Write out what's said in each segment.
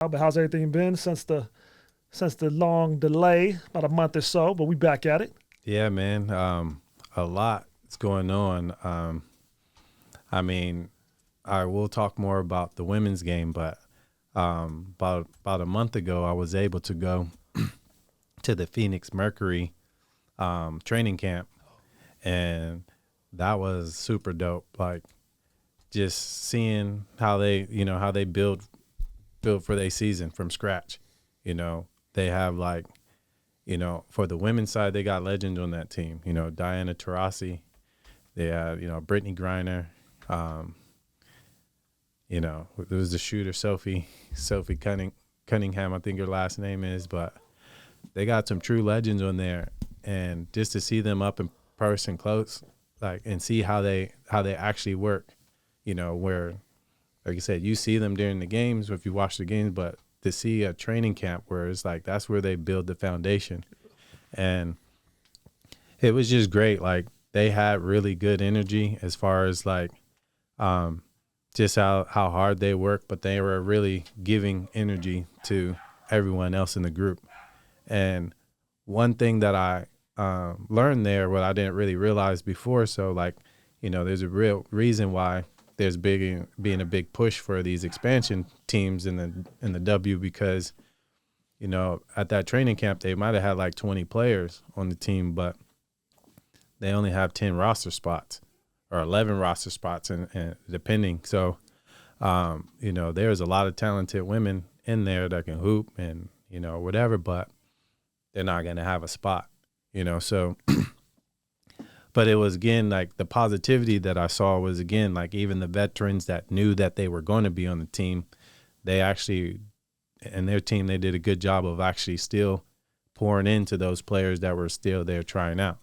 But how's everything been since the long delay, about a month or so? But we back at it. Yeah, man. A lot is going on. I mean, I will talk more about the women's game, but about a month ago, I was able to go to the Phoenix Mercury training camp, and that was super dope. Like, just seeing how they build for their season from scratch. They have for the women's side, they got legends on that team. Diana Taurasi, they had, Brittany Griner. There was the shooter, Sophie Cunningham, I think her last name is, but they got some true legends on there. And just to see them up in person close, and see how they actually work, where, like you said, you see them during the games, or if you watch the games, but to see a training camp where it's that's where they build the foundation. And it was just great. They had really good energy as far as just how hard they work, but they were really giving energy to everyone else in the group. And one thing that I learned there, what I didn't really realize before, so there's a real reason why there's being a big push for these expansion teams in the W, because at that training camp they might have had 20 players on the team, but they only have 10 roster spots or 11 roster spots, and depending. So there's a lot of talented women in there that can hoop and whatever, but they're not going to have a spot. So but it was, again, the positivity that I saw was, again, even the veterans that knew that they were going to be on the team, they actually, and their team, they did a good job of actually still pouring into those players that were still there trying out.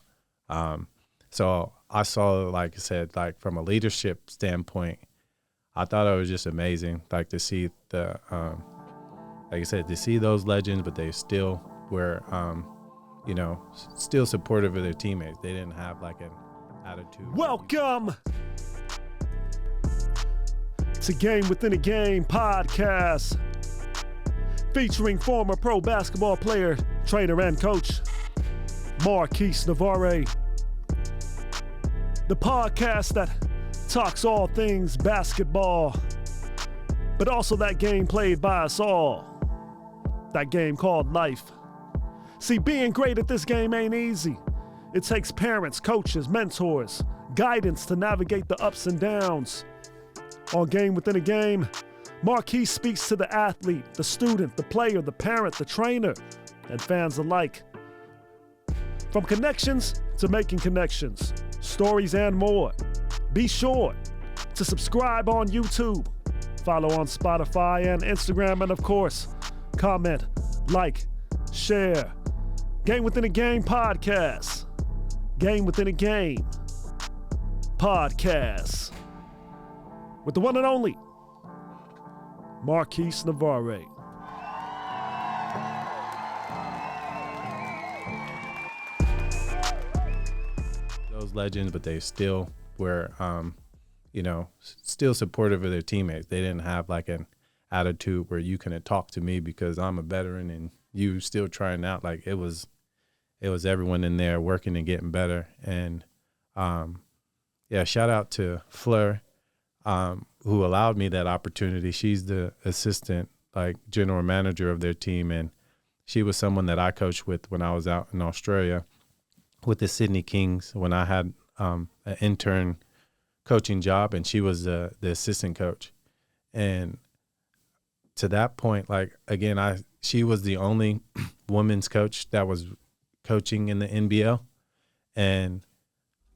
So I saw, like I said, from a leadership standpoint, I thought it was just amazing, to see the, like I said, to see those legends, but they still were, still supportive of their teammates. They didn't have an attitude. Welcome to Game Within a Game podcast, featuring former pro basketball player, trainer, and coach, Marquis Navarre. The podcast that talks all things basketball, but also that game played by us all, that game called life. See, being great at this game ain't easy. It takes parents, coaches, mentors, guidance to navigate the ups and downs. On Game Within a Game, Marquis speaks to the athlete, the student, the player, the parent, the trainer, and fans alike. From connections to making connections, stories and more. Be sure to subscribe on YouTube, follow on Spotify and Instagram, and of course, comment, like, share. Game Within a Game podcast. Game Within a Game podcast. With the one and only Marquis Navarre. Those legends, but they still were, still supportive of their teammates. They didn't have an attitude where you couldn't talk to me because I'm a veteran and you still trying out. It was everyone in there working and getting better. And, shout out to Fleur, who allowed me that opportunity. She's the assistant, general manager of their team. And she was someone that I coached with when I was out in Australia with the Sydney Kings when I had an intern coaching job, and she was the assistant coach. And to that point, she was the only women's coach that was coaching in the NBL. And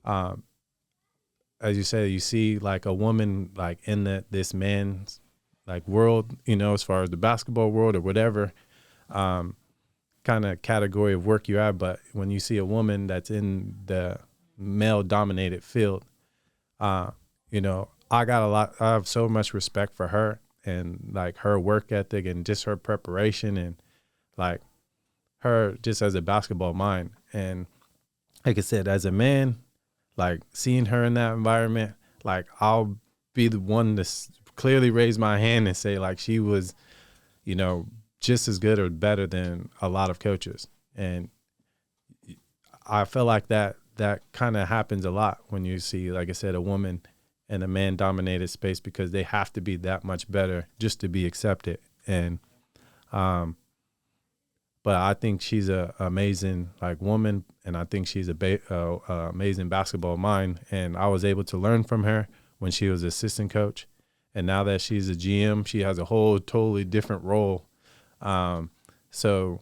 as you say, you see a woman in this man's world, as far as the basketball world or whatever kind of category of work you have. But when you see a woman that's in the male dominated field, I have so much respect for her and her work ethic and just her preparation and her just as a basketball mind. And like I said, as a man, seeing her in that environment, I'll be the one to clearly raise my hand and say she was, you know, just as good or better than a lot of coaches. And I feel like that kind of happens a lot when you see, like I said, a woman in a man-dominated space, because they have to be that much better just to be accepted. And but I think she's a amazing woman, and I think she's a amazing basketball mind. And I was able to learn from her when she was assistant coach, and now that she's a GM, she has a whole totally different role. So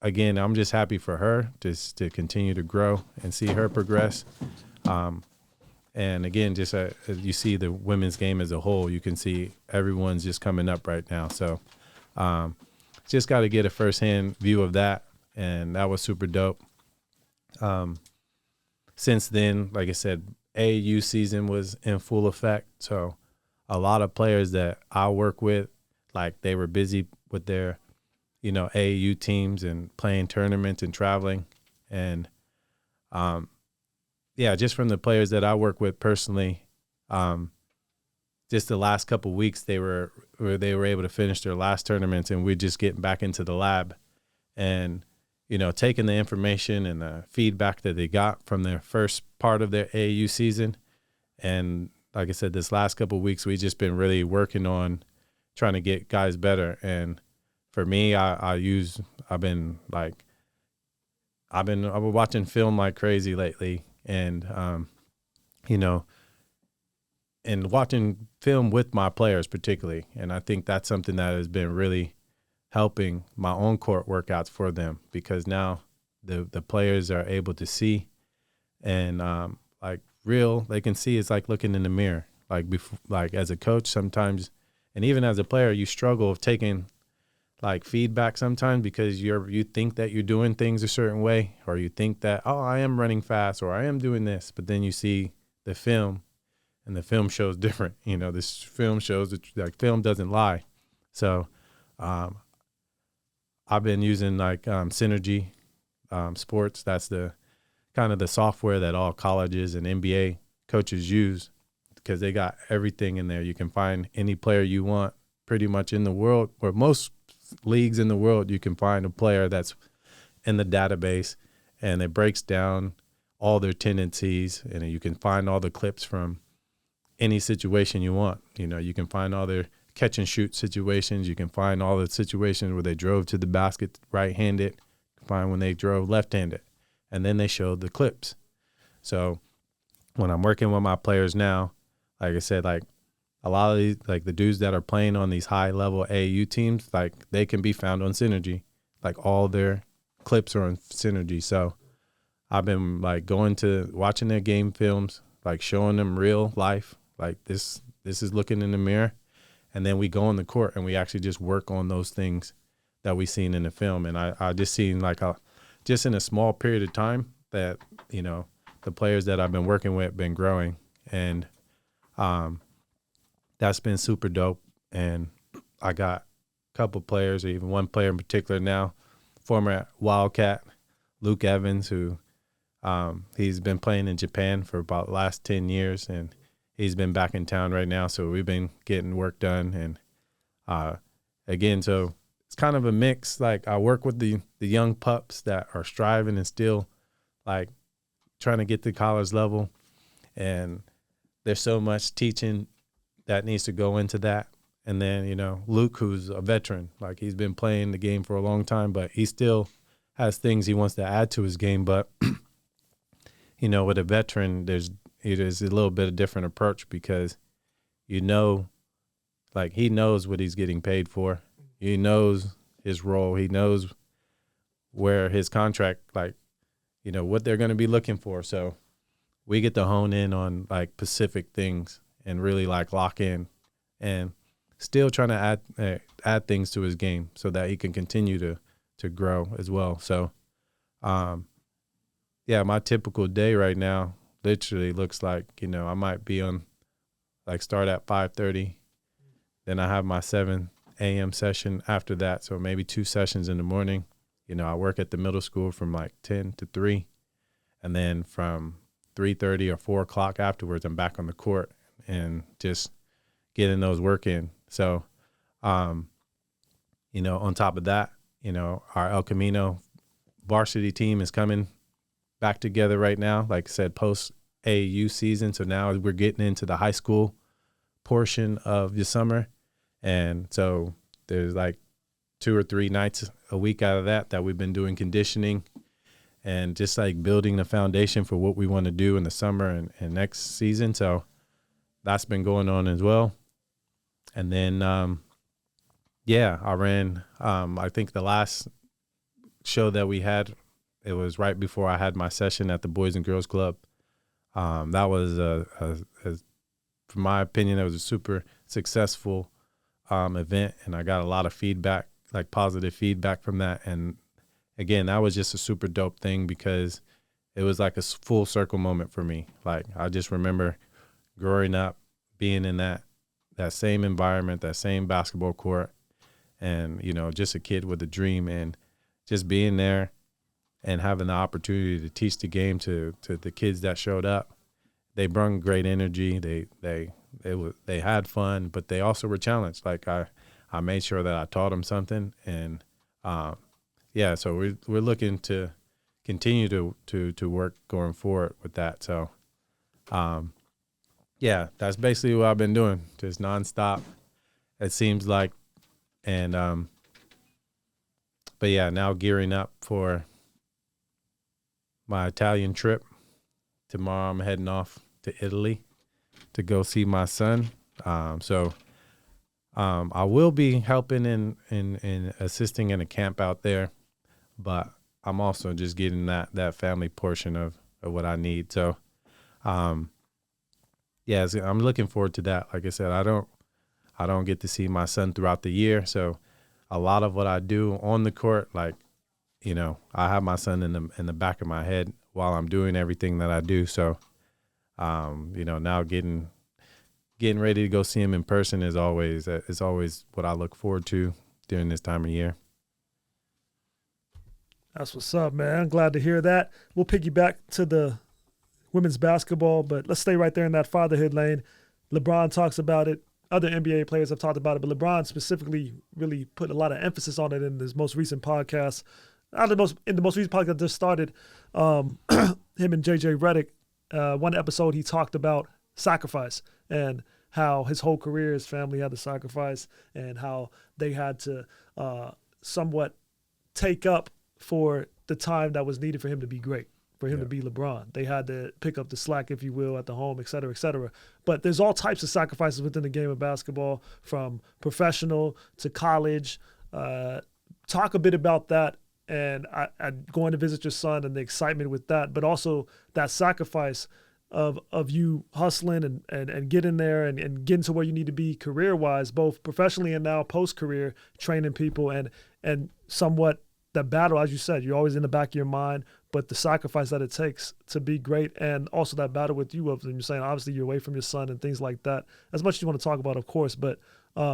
again, I'm just happy for her to continue to grow and see her progress. And again, just you see the women's game as a whole, you can see everyone's just coming up right now. So just got to get a firsthand view of that, and that was super dope. Since then, like I said, AAU season was in full effect. So a lot of players that I work with, like, they were busy with their, you know, AAU teams and playing tournaments and traveling. And yeah, just from the players that I work with personally, just the last couple of weeks, they were able to finish their last tournaments, and we're just getting back into the lab and, you know, taking the information and the feedback that they got from their first part of their AAU season. And like I said, this last couple of weeks, we've just been really working on trying to get guys better. And for me, I've been watching film like crazy lately, and you know, and watching film with my players particularly. And I think that's something that has been really helping my own court workouts for them, because now the players are able to see, and they can see. It's like looking in the mirror. Like as a coach sometimes, and even as a player, you struggle with taking like feedback sometimes, because you think that you're doing things a certain way, or you think that, oh, I am running fast, or I am doing this, but then you see the film, and the film shows different. You know, this film shows that, like, film doesn't lie. So I've been using Synergy Sports. That's the kind of the software that all colleges and NBA coaches use, because they got everything in there. You can find any player you want pretty much in the world, or most leagues in the world. You can find a player that's in the database, and it breaks down all their tendencies, and you can find all the clips from any situation you want. You know, you can find all their catch and shoot situations. You can find all the situations where they drove to the basket right-handed, find when they drove left-handed, and then they showed the clips. So when I'm working with my players now, like I said, like a lot of these, like the dudes that are playing on these high-level AAU teams, like they can be found on Synergy. Like all their clips are on Synergy. So I've been like watching their game films, like showing them real life. Like this is looking in the mirror, and then we go on the court and we actually just work on those things that we seen in the film. And I just seen just in a small period of time that, you know, the players that I've been working with been growing, and that's been super dope. And I got a couple players, or even one player in particular now, former Wildcat, Luke Evans, who he's been playing in Japan for about the last 10 years, and he's been back in town right now. So we've been getting work done. And again, so it's kind of a mix. Like I work with the young pups that are striving and still like trying to get to college level. And there's so much teaching that needs to go into that. And then, you know, Luke, who's a veteran, like he's been playing the game for a long time, but he still has things he wants to add to his game. But, you know, with a veteran, there's a little bit of different approach, because, you know, like he knows what he's getting paid for. He knows his role. He knows where his contract, like, you know, what they're going to be looking for. So we get to hone in on like specific things and really like lock in, and still trying to add things to his game so that he can continue to grow as well. So, yeah, my typical day right now literally looks like, you know, I might be on, like, start at 5:30. Then I have my 7 a.m. session after that. So maybe 2 sessions in the morning. You know, I work at the middle school from like 10 to 3. And then from 3:30 or 4 o'clock afterwards, I'm back on the court and just getting those work in. So, you on top of that, our El Camino varsity team is coming back together right now. Like I said, post AAU season. So now we're getting into the high school portion of the summer. And so there's like 2 or 3 nights a week out of that we've been doing conditioning and just like building the foundation for what we want to do in the summer and next season. So that's been going on as well. And then, I ran, I think the last show that we had, it was right before I had my session at the Boys and Girls Club. That was, from my opinion, it was a super successful event, and I got a lot of feedback, like positive feedback from that. And again, that was just a super dope thing because it was like a full circle moment for me. Like I just remember growing up, being in that same environment, that same basketball court, and just a kid with a dream, and just being there and having the opportunity to teach the game to the kids that showed up. They brought great energy. They had fun, but they also were challenged. Like I made sure that I taught them something, and so we're looking to continue to work going forward with that. So that's basically what I've been doing, just nonstop. It seems like, and now gearing up for my Italian trip. Tomorrow I'm heading off to Italy to go see my son. I will be helping in assisting in a camp out there, but I'm also just getting that family portion of what I need. So, I'm looking forward to that. Like I said, I don't get to see my son throughout the year. So a lot of what I do on the court, like, I have my son in the back of my head while I'm doing everything that I do. So, now getting ready to go see him in person is always what I look forward to during this time of year. That's what's up, man. I'm glad to hear that. We'll piggyback to the women's basketball, but let's stay right there in that fatherhood lane. LeBron talks about it. Other NBA players have talked about it, but LeBron specifically really put a lot of emphasis on it in his most recent podcast. In the most recent podcast that just started, him and JJ Redick, one episode he talked about sacrifice and how his whole career, his family had to sacrifice, and how they had to somewhat take up for the time that was needed for him to be great, for him to be LeBron. They had to pick up the slack, if you will, at the home, et cetera, et cetera. But there's all types of sacrifices within the game of basketball, from professional to college. Talk a bit about that, and I going to visit your son and the excitement with that, but also that sacrifice of you hustling and getting there and getting to where you need to be career-wise, both professionally and now post-career, training people, and somewhat that battle, as you said, you're always in the back of your mind, but the sacrifice that it takes to be great, and also that battle with you of, and you're saying obviously you're away from your son and things like that, as much as you want to talk about, of course, but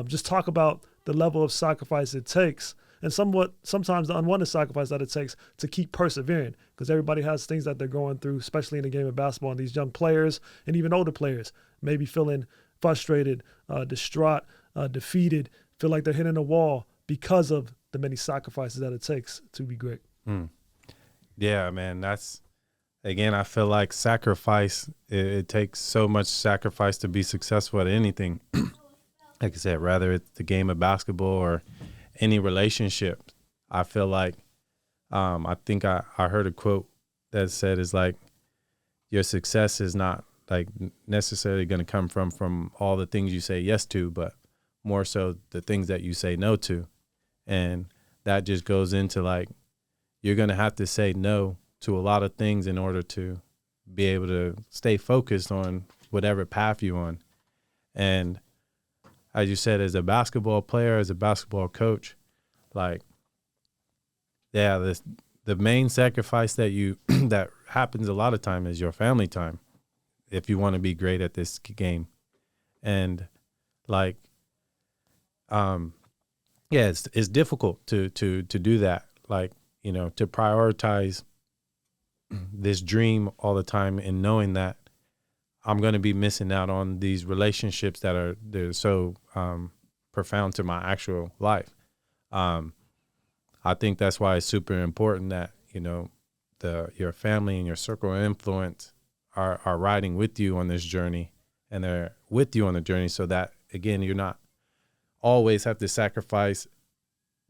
just talk about the level of sacrifice it takes, and sometimes the unwanted sacrifice that it takes to keep persevering, because everybody has things that they're going through, especially in the game of basketball, and these young players and even older players maybe feeling frustrated, distraught, defeated, feel like they're hitting a wall because of the many sacrifices that it takes to be great. Yeah, man, again, I feel like sacrifice, it takes so much sacrifice to be successful at anything. Like I said, rather it's the game of basketball or any relationship. I feel like, I think I heard a quote that said, is like, your success is not like necessarily going to come from all the things you say yes to, but more so the things that you say no to. And that just goes into like, you're going to have to say no to a lot of things in order to be able to stay focused on whatever path you're on. And as you said, as a basketball player, as a basketball coach, like, the main sacrifice that that happens a lot of time is your family time, if you want to be great at this game. And like, it's difficult to do that. Like, to prioritize this dream all the time, and knowing that I'm going to be missing out on these relationships they're so profound to my actual life. I think that's why it's super important that, you know, your family and your circle of influence are riding with you on this journey, and they're with you on the journey, so that, again, you're not always have to sacrifice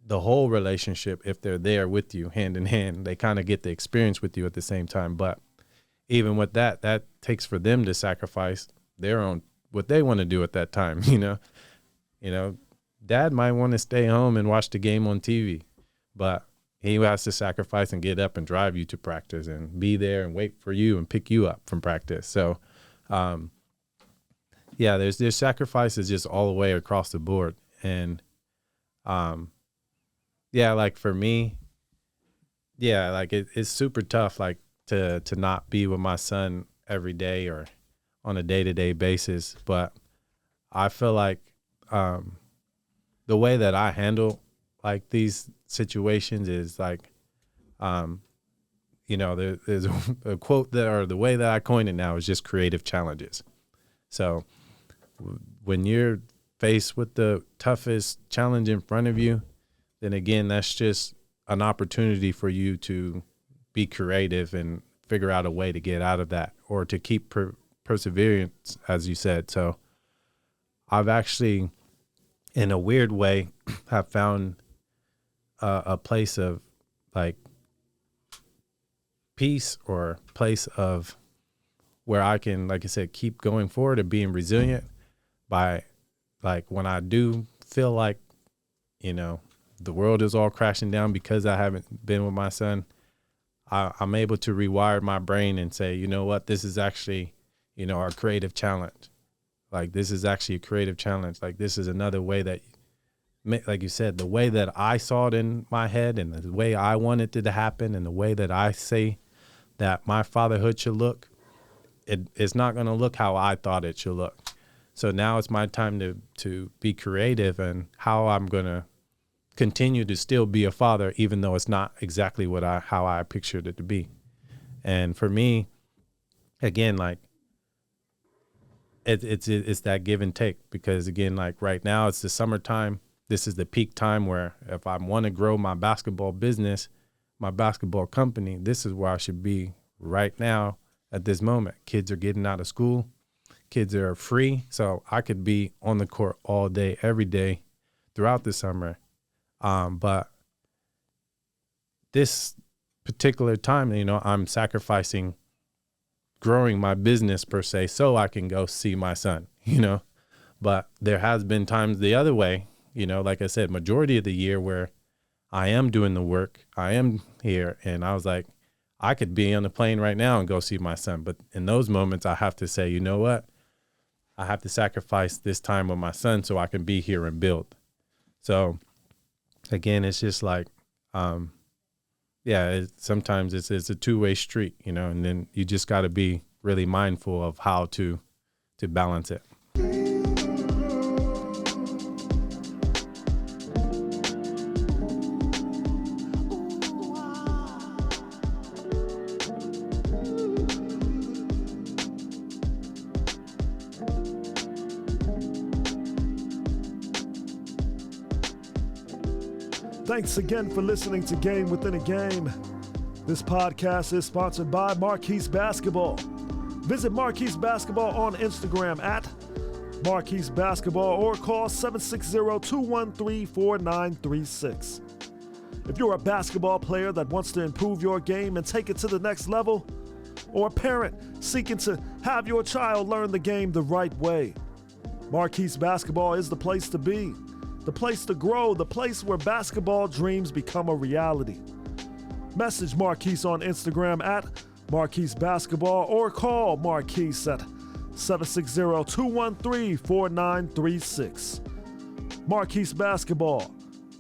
the whole relationship. If they're there with you hand in hand, they kind of get the experience with you at the same time. But even with that takes for them to sacrifice their own, what they want to do at that time. You know, dad might want to stay home and watch the game on TV, but he has to sacrifice and get up and drive you to practice and be there and wait for you and pick you up from practice. So, yeah, there's sacrifices just all the way across the board. And, yeah, like for me, yeah, like it's super tough, like to not be with my son every day or on a day-to-day basis. But I feel like, the way that I handle like these situations is like, you know, there's a quote that, or the way that I coined it now, is just creative challenges. So when you're faced with the toughest challenge in front of you, then again, that's just an opportunity for you to be creative and figure out a way to get out of that, or to keep perseverance, as you said. So I've actually, in a weird way, have found a place of like peace, or place of where I can, like I said, keep going forward and being resilient by, like, when I do feel like, you know, the world is all crashing down because I haven't been with my son, I'm able to rewire my brain and say, you know what, this is actually, you know, our creative challenge. Like, this is actually a creative challenge. Like, this is another way that, like you said, the way that I saw it in my head and the way I wanted it to happen and the way that I say that my fatherhood should look, it's not going to look how I thought it should look. So now it's my time to be creative and how I'm going to continue to still be a father, even though it's not exactly how I pictured it to be. And for me, again, like, it's that give and take, because again, like right now it's the summertime. This is the peak time where if I want to grow my basketball business, my basketball company, this is where I should be right now at this moment. Kids are getting out of school. Kids are free. So I could be on the court all day, every day throughout the summer. But this particular time, you know, I'm sacrificing growing my business per se so I can go see my son, you know. But there has been times the other way, you know, like I said, majority of the year where I am doing the work, I am here, and I was like, I could be on the plane right now and go see my son. But in those moments, I have to say, you know what? I have to sacrifice this time with my son so I can be here and build. So again, it's just like, yeah, sometimes it's a two-way street, you know, and then you just got to be really mindful of how to balance it. Thanks again for listening to Game Within a Game. This podcast is sponsored by Marquis Basketball. Visit Marquis Basketball on Instagram at Marquis Basketball or call 760-213-4936. If you're a basketball player that wants to improve your game and take it to the next level, or a parent seeking to have your child learn the game the right way, Marquis Basketball is the place to be. The place to grow, the place where basketball dreams become a reality. Message Marquis on Instagram at Marquis Basketball or call Marquis at 760-213-4936. Marquis Basketball,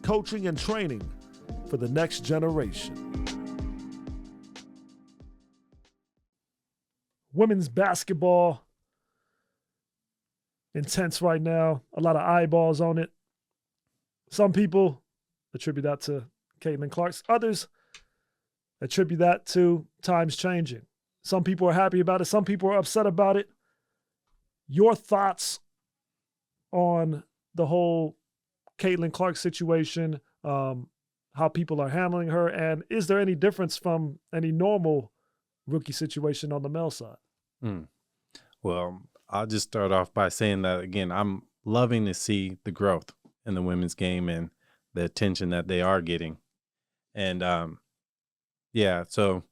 coaching and training for the next generation. Women's basketball, intense right now. A lot of eyeballs on it. Some people attribute that to Caitlin Clark. Others attribute that to times changing. Some people are happy about it. Some people are upset about it. Your thoughts on the whole Caitlin Clark situation, how people are handling her? And is there any difference from any normal rookie situation on the male side? Mm. Well, I'll just start off by saying that, again, I'm loving to see the growth in the women's game and the attention that they are getting. And yeah, so,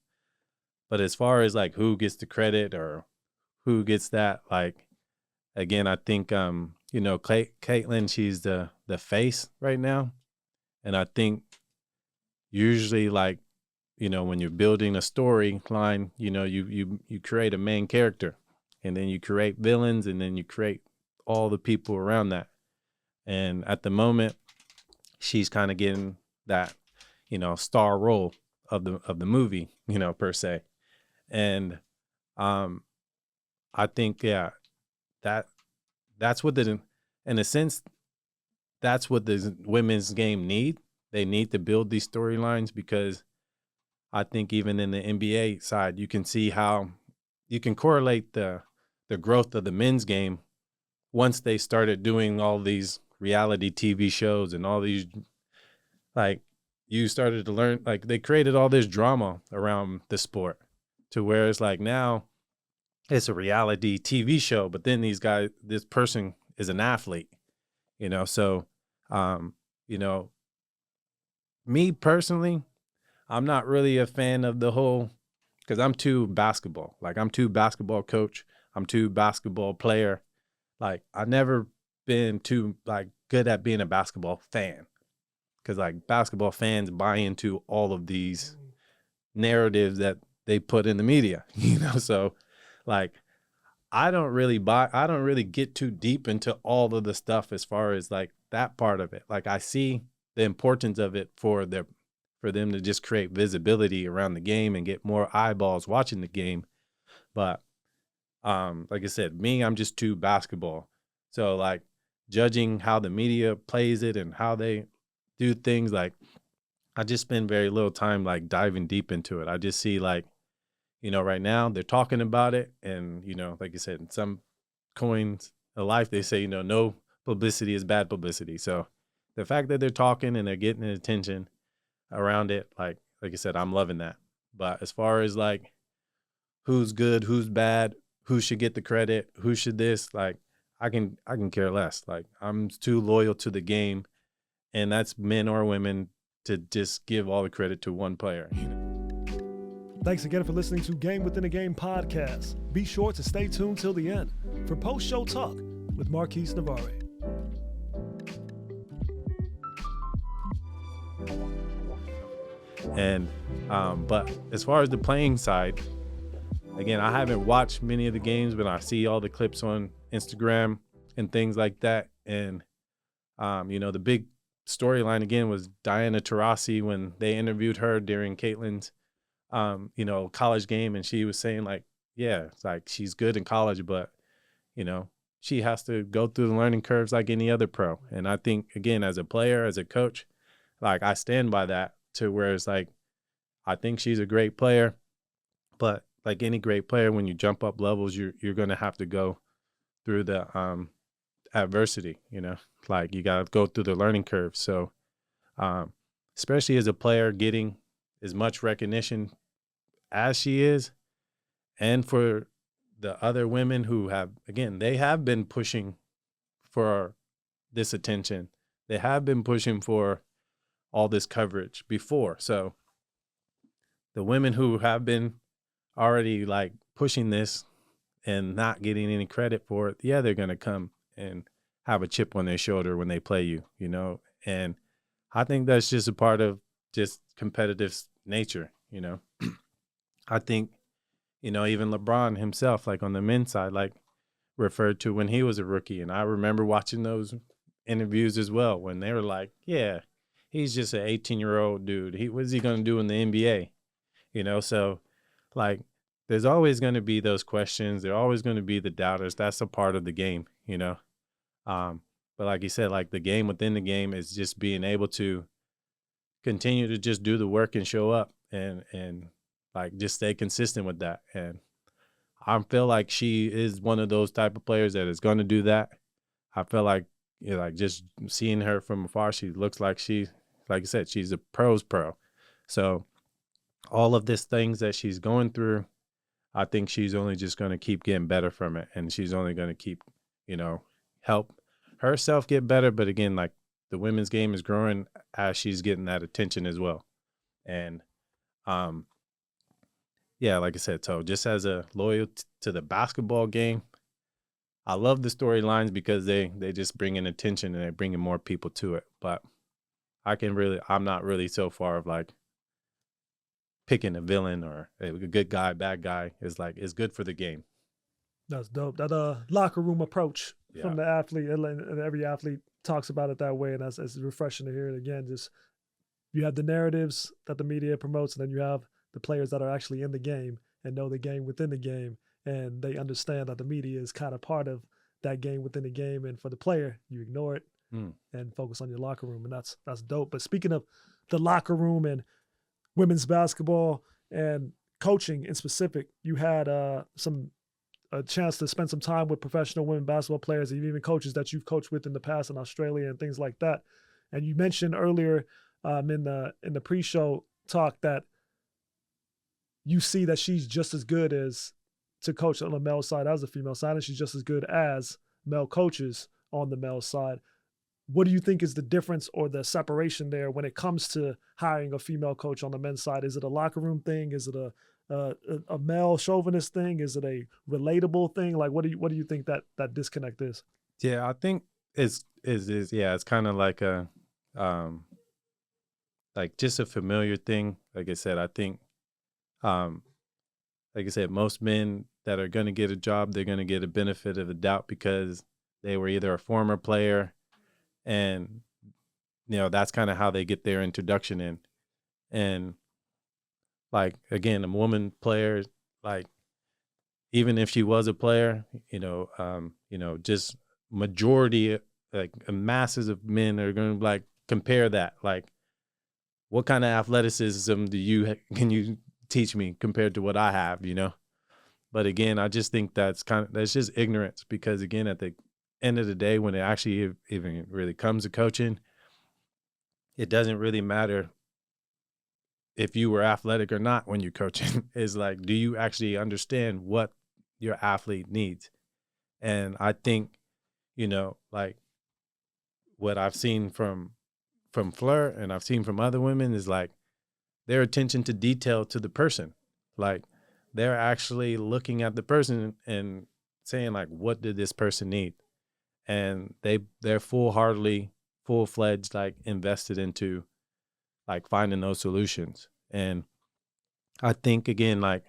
but as far as like who gets the credit or who gets that, like, again, I think, Caitlin, she's the face right now. And I think usually, like, when you're building a storyline, you create a main character, and then you create villains, and then you create all the people around that. And at the moment, she's kind of getting that, star role of the movie, per se. And I think, yeah, that's what in a sense, that's what the women's game need. They need to build these storylines, because I think even in the NBA side, you can see how you can correlate the growth of the men's game once they started doing all these reality TV shows and all these, like, you started to learn, like, they created all this drama around the sport, to where it's like now it's a reality TV show, but then this person is an athlete, so, me personally, I'm not really a fan of the whole, because I'm too basketball. Like, I'm too basketball coach. I'm too basketball player. Like, I've never been too, like, good at being a basketball fan, because, like, basketball fans buy into all of these narratives that they put in the media, So, like, I don't really get too deep into all of the stuff as far as, like, that part of it. Like, I see the importance of it for them to just create visibility around the game and get more eyeballs watching the game. But like I said, I'm just too basketball. So, like, judging how the media plays it and how they do things, like, I just spend very little time, like, diving deep into it. I just see, like, right now they're talking about it, and, like I said, in some coins of life, they say, no publicity is bad publicity. So the fact that they're talking and they're getting attention around it, like I said, I'm loving that. But as far as, like, who's good, who's bad, who should get the credit, who should this, like, I can care less. Like, I'm too loyal to the game, and that's men or women, to just give all the credit to one player. Thanks again for listening to Game Within a Game podcast. Be sure to stay tuned till the end for post-show talk with Marquis Navarre. And but as far as the playing side, again, I haven't watched many of the games, but I see all the clips on Instagram and things like that. And the big storyline again was Diana Taurasi, when they interviewed her during Caitlin's college game, and she was saying, like, yeah, it's like, she's good in college, but she has to go through the learning curves like any other pro. And I think, again, as a player, as a coach, like, I stand by that, to where it's like, I think she's a great player, but like any great player, when you jump up levels, you're going to have to go through the adversity, like, you got to go through the learning curve. So especially as a player, getting as much recognition as she is, and for the other women who they have been pushing for this attention. They have been pushing for all this coverage before. So the women who have been already, like, pushing this and not getting any credit for it, yeah, they're going to come and have a chip on their shoulder when they play you, and I think that's just a part of just competitive nature, I think, even LeBron himself, like, on the men's side, like, referred to when he was a rookie. And I remember watching those interviews as well, when they were like, yeah, he's just an 18-year-old dude. What's he going to do in the NBA? So, like, there's always going to be those questions. There are always going to be the doubters. That's a part of the game, But like you said, like, the game within the game is just being able to continue to just do the work and show up, and like, just stay consistent with that. And I feel like she is one of those type of players that is going to do that. I feel like, like, just seeing her from afar, she looks like she like I said, she's a pro's pro. So all of these things that she's going through, I think she's only just going to keep getting better from it. And she's only going to keep, help herself get better. But again, like the women's game is growing as she's getting that attention as well. And, yeah, like I said, so just as a loyal to the basketball game, I love the storylines because they just bring in attention and they're bringing more people to it. But I'm not really so far of like picking a villain or a good guy, bad guy. Is like, it's good for the game. That's dope. That locker room approach from the athlete, and every athlete talks about it that way, and it's refreshing to hear it again. Just you have the narratives that the media promotes, and then you have the players that are actually in the game and know the game within the game, and they understand that the media is kind of part of that game within the game. And for the player, you ignore it and focus on your locker room, and that's dope. But speaking of the locker room and women's basketball and coaching in specific, you had a chance to spend some time with professional women basketball players and even coaches that you've coached with in the past in Australia and things like that. And you mentioned earlier in the pre-show talk that you see that she's just as good as to coach on the male side as the female side, and she's just as good as male coaches on the male side. What do you think is the difference or the separation there when it comes to hiring a female coach on the men's side? Is it a locker room thing? Is it a male chauvinist thing? Is it a relatable thing? Like, what do you think that disconnect is? Yeah, I think it's kind of like a like just a familiar thing. Like I said, I think like I said, most men that are going to get a job, they're going to get a benefit of the doubt because they were either a former player, and that's kind of how they get their introduction in. And like, again, a woman player, like even if she was a player, just majority, like masses of men are going to like compare that. Like, what kind of athleticism can you teach me compared to what I have, But again, I just think that's just ignorance, because again, at the end of the day, when it actually even really comes to coaching, it doesn't really matter if you were athletic or not when you're coaching. Is like, do you actually understand what your athlete needs? And I think, like what I've seen from Fleur and I've seen from other women is like their attention to detail to the person. Like they're actually looking at the person and saying like, what did this person need? And they're full-fledged, like invested into like finding those solutions. And I think, again, like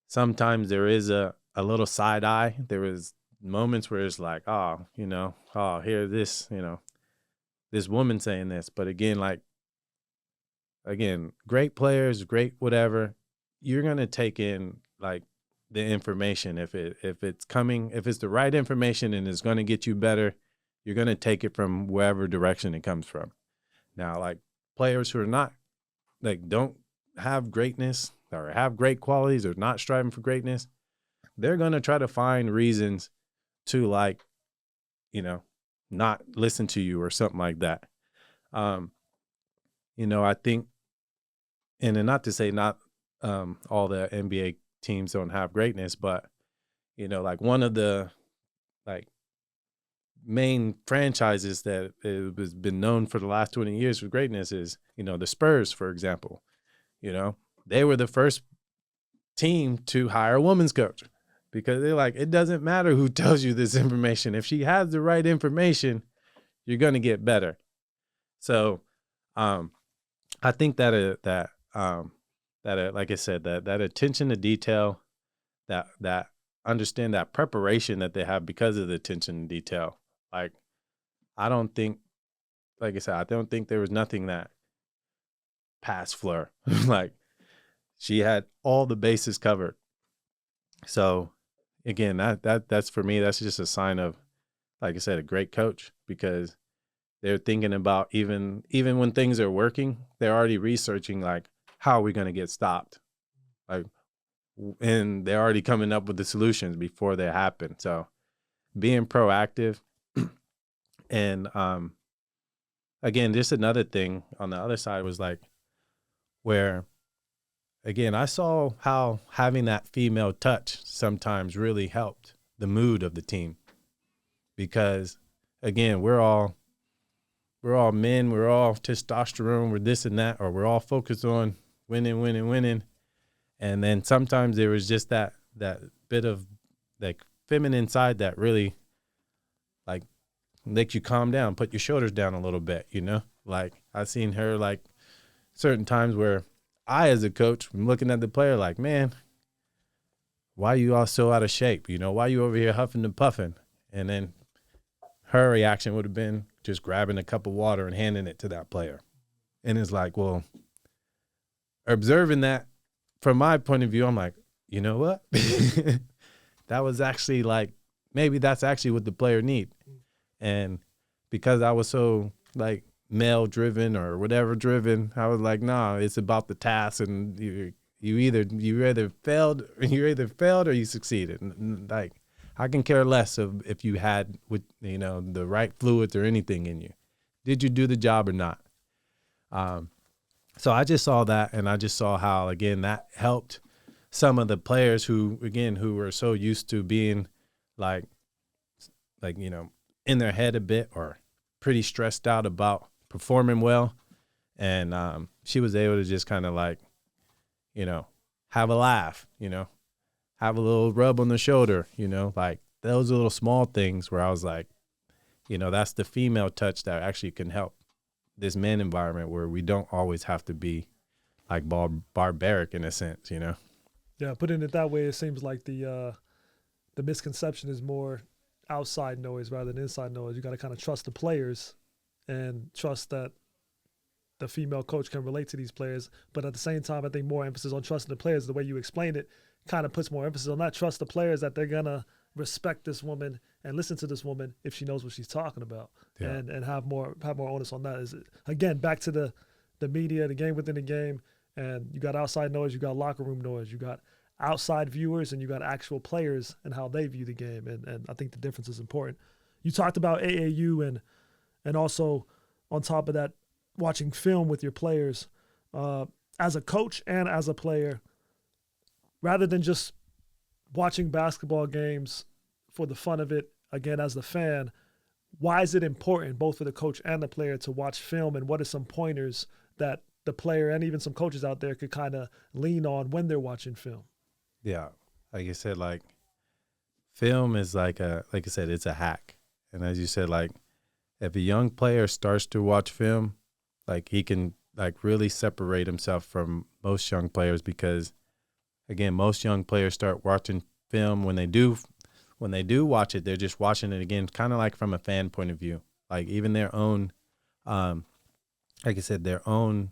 sometimes there is a little side eye. There is moments where it's like, here, this woman saying this. But again, great players, great whatever, you're going to take in like the information. If it's the right information and it's going to get you better, you're going to take it from wherever direction it comes from. Now, like players who are not, like, don't have greatness or have great qualities or not striving for greatness, they're going to try to find reasons to like, not listen to you or something like that. I think, and then not to say not all the NBA teams don't have greatness, but, like one of the like main franchises that has been known for the last 20 years for greatness is, the Spurs, for example. They were the first team to hire a women's coach because they're like, it doesn't matter who tells you this information. If she has the right information, you're going to get better. So I think that like I said, that attention to detail, that understand that preparation that they have because of the attention to detail. Like, I don't think there was nothing that passed Fleur. Like, she had all the bases covered. So again, that's for me, that's just a sign of, like I said, a great coach, because they're thinking about even when things are working, they're already researching like, how are we going to get stopped? Like, and they're already coming up with the solutions before they happen. So being proactive and again, just another thing on the other side was like where, again, I saw how having that female touch sometimes really helped the mood of the team because, again, we're all men, we're all testosterone, we're this and that, or we're all focused on winning. And then sometimes there was just that bit of like feminine side that really like make you calm down, put your shoulders down a little bit, you know? Like I've seen her like certain times where I, as a coach, am looking at the player like, man, why you all so out of shape? You know, why you over here huffing and puffing? And then her reaction would have been just grabbing a cup of water and handing it to that player. And it's like, well, observing that from my point of view, I'm like, you know what? That was actually like, maybe that's actually what the player need. And because I was so like male driven or whatever driven, I was like, nah, it's about the task, and you either failed or you succeeded. Like I can care less of if you had with the right fluids or anything in you. Did you do the job or not? So I just saw that, and I just saw how again that helped some of the players who were so used to being like in their head a bit or pretty stressed out about performing well. And she was able to just kind of like, have a laugh, have a little rub on the shoulder, like those little small things where I was like, that's the female touch that actually can help this man environment where we don't always have to be like barbaric in a sense, Yeah, putting it that way, it seems like the misconception is more outside noise rather than inside noise. You got to kind of trust the players and trust that the female coach can relate to these players. But at the same time, I think more emphasis on trusting the players, the way you explained it, kind of puts more emphasis on that. Trust the players that they're going to respect this woman and listen to this woman if she knows what she's talking about, and have more onus on that. Is again, back to the media, the game within the game, and you got outside noise, you got locker room noise, you got outside viewers, and you got actual players and how they view the game. And I think the difference is important. You talked about AAU and also on top of that, watching film with your players. As a coach and as a player, rather than just watching basketball games for the fun of it, again, as the fan, why is it important both for the coach and the player to watch film, and what are some pointers that the player and even some coaches out there could kind of lean on when they're watching film? Yeah. Like you said, like film is like I said, it's a hack. And as you said, like if a young player starts to watch film, like he can like really separate himself from most young players, because again, most young players start watching film when they do watch it, they're just watching it again, kind of like from a fan point of view, like even their own, like I said, their own,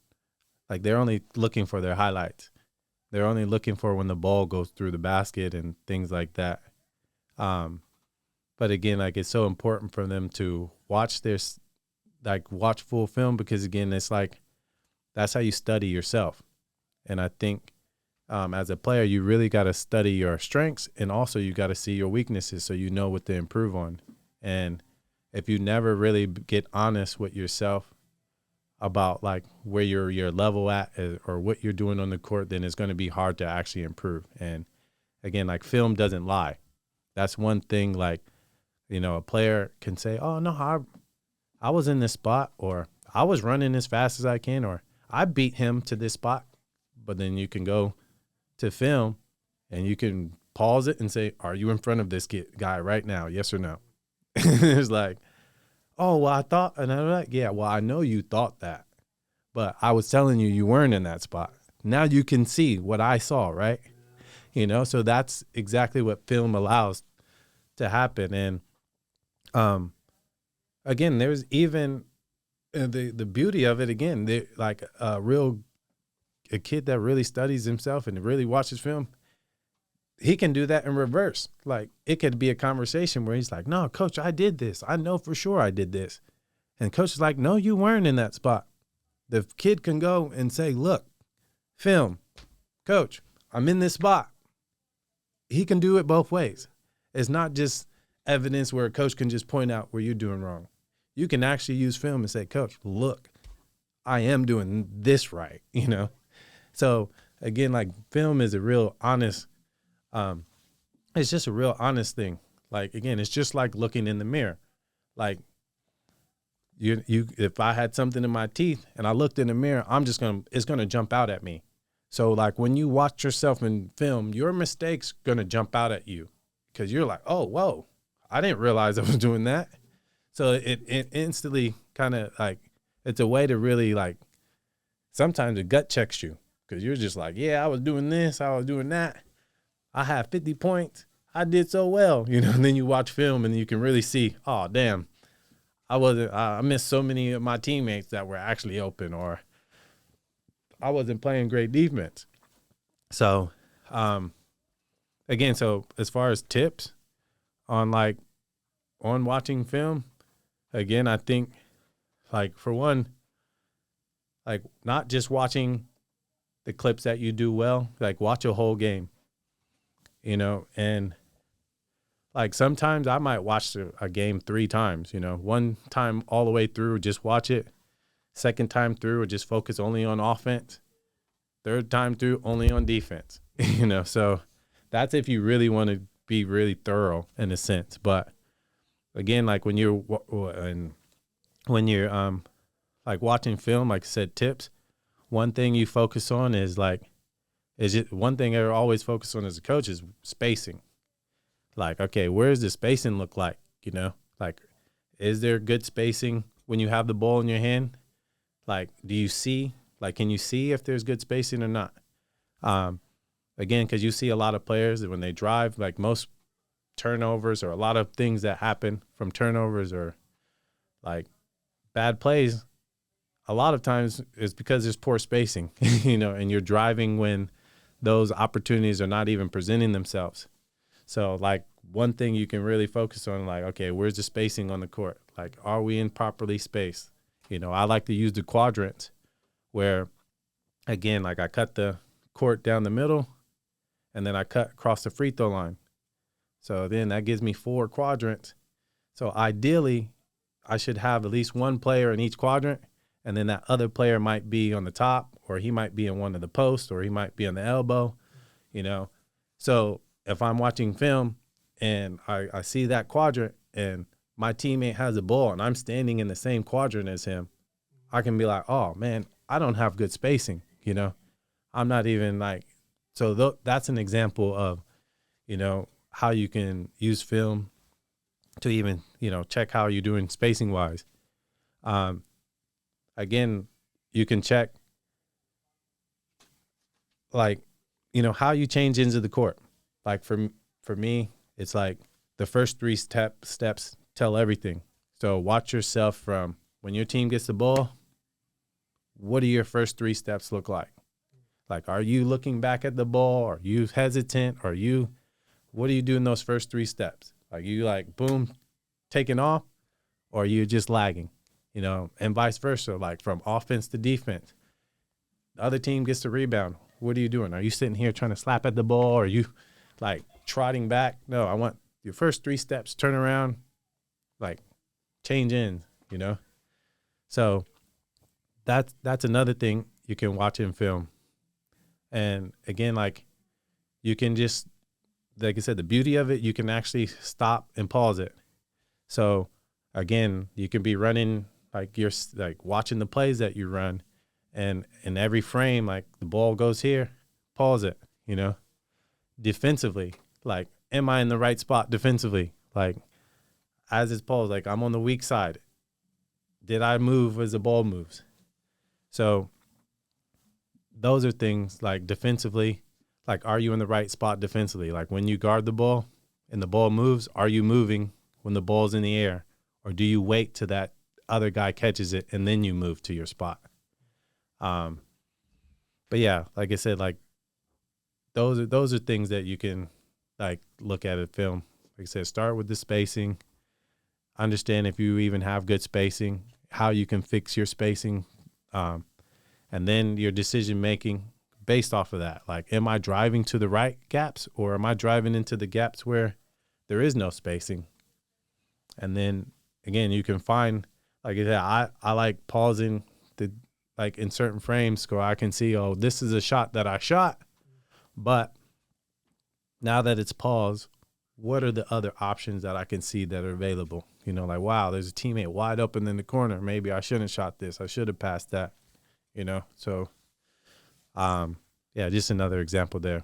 like they're only looking for their highlights. They're only looking for when the ball goes through the basket and things like that. But again, like it's so important for them to watch watch full film, because again, it's like, that's how you study yourself. And I think as a player, you really got to study your strengths, and also you got to see your weaknesses so you know what to improve on. And if you never really get honest with yourself about like where your level at or what you're doing on the court, then it's going to be hard to actually improve. And again, like film doesn't lie. That's one thing, like, a player can say, oh no, I was in this spot, or I was running as fast as I can, or I beat him to this spot. But then you can go to film and you can pause it and say, are you in front of this guy right now? Yes or no? It's like, oh, well, I thought, and I'm like, yeah, well, I know you thought that, but I was telling you weren't in that spot. Now you can see what I saw, right? So that's exactly what film allows to happen. And again, there's even the beauty of it. Again, like a kid that really studies himself and really watches film, he can do that in reverse. Like it could be a conversation where he's like, no, coach, I did this. I know for sure I did this. And coach is like, no, you weren't in that spot. The kid can go and say, look, film, coach, I'm in this spot. He can do it both ways. It's not just evidence where a coach can just point out where you're doing wrong. you can actually use film and say, coach, look, I am doing this right, you know? So again, like film is a real honest, it's just a real honest thing. Like, again, it's just like looking in the mirror. Like if I had something in my teeth and I looked in the mirror, it's going to jump out at me. So like when you watch yourself in film, your mistakes going to jump out at you because you're like, oh, whoa, I didn't realize I was doing that. So it instantly kind of like, it's a way to really like, sometimes it gut checks you because you're just like, yeah, I was doing this, I was doing that. I had 50 points. I did so well, you know, and then you watch film and you can really see, oh, damn, I missed so many of my teammates that were actually open, or I wasn't playing great defense. So, again, so as far as tips on watching film, again, I think like for one, like not just watching the clips that you do well, like watch a whole game, you know, and like sometimes I might watch a game 3 times, you know, one time all the way through, just watch it. Second time through, or just focus only on offense. Third time through, only on defense, you know. So that's if you really want to be really thorough in a sense. But again, like when you're like watching film, like I said, tips. One thing you focus on is just one thing I always focus on as a coach is spacing. Like, okay, where does the spacing look like? You know, like, is there good spacing when you have the ball in your hand? Like, do you see? Like, can you see if there's good spacing or not? Again, because you see a lot of players that when they drive, like most turnovers or a lot of things that happen from turnovers or like bad plays, a lot of times it's because there's poor spacing, you know, and you're driving when those opportunities are not even presenting themselves. So, like, one thing you can really focus on, like, okay, where's the spacing on the court? Like, are we in properly spaced? You know, I like to use the quadrants where, again, like I cut the court down the middle and then I cut across the free throw line. So then that gives me 4 quadrants. So ideally, I should have at least one player in each quadrant, and then that other player might be on the top, or he might be in one of the posts, or he might be on the elbow, you know. So if I'm watching film and I see that quadrant and my teammate has a ball and I'm standing in the same quadrant as him, I can be like, oh, man, I don't have good spacing, you know. I'm not even like – so that's an example of, you know, how you can use film to even, you know, check how you're doing spacing-wise. Again, you can check, like, you know, how you change into the court. Like for me, it's like the first 3 steps tell everything. So watch yourself from when your team gets the ball, what do your first 3 steps look like? Like, are you looking back at the ball? Are you hesitant? What do you do in those first 3 steps? Like, you like, boom, taking off, or are you just lagging? You know, and vice versa, like from offense to defense. The other team gets the rebound. What are you doing? Are you sitting here trying to slap at the ball? Or are you like trotting back? No, I want your first 3 steps, turn around, like change ends, you know? So that's another thing you can watch in film. And again, like you can just, like I said, the beauty of it, you can actually stop and pause it. So again, you can be running, like you're like watching the plays that you run, and in every frame, like the ball goes here, pause it, you know, defensively, like, am I in the right spot defensively? Like as it's paused, like I'm on the weak side. Did I move as the ball moves? So those are things like defensively, like, are you in the right spot defensively? Like when you guard the ball and the ball moves, are you moving when the ball's in the air? Or do you wait till that other guy catches it and then you move to your spot? But yeah, like I said, like those are things that you can like look at in film. Like I said, start with the spacing, understand if you even have good spacing, how you can fix your spacing, and then your decision making based off of that. Like, am I driving to the right gaps, or am I driving into the gaps where there is no spacing? And then again, you can find like I said, I like pausing the like in certain frames so I can see, oh, this is a shot that I shot, but now that it's paused, what are the other options that I can see that are available? You know, like, wow, there's a teammate wide open in the corner. Maybe I shouldn't have shot this. I should have passed that, you know? So, yeah, just another example there.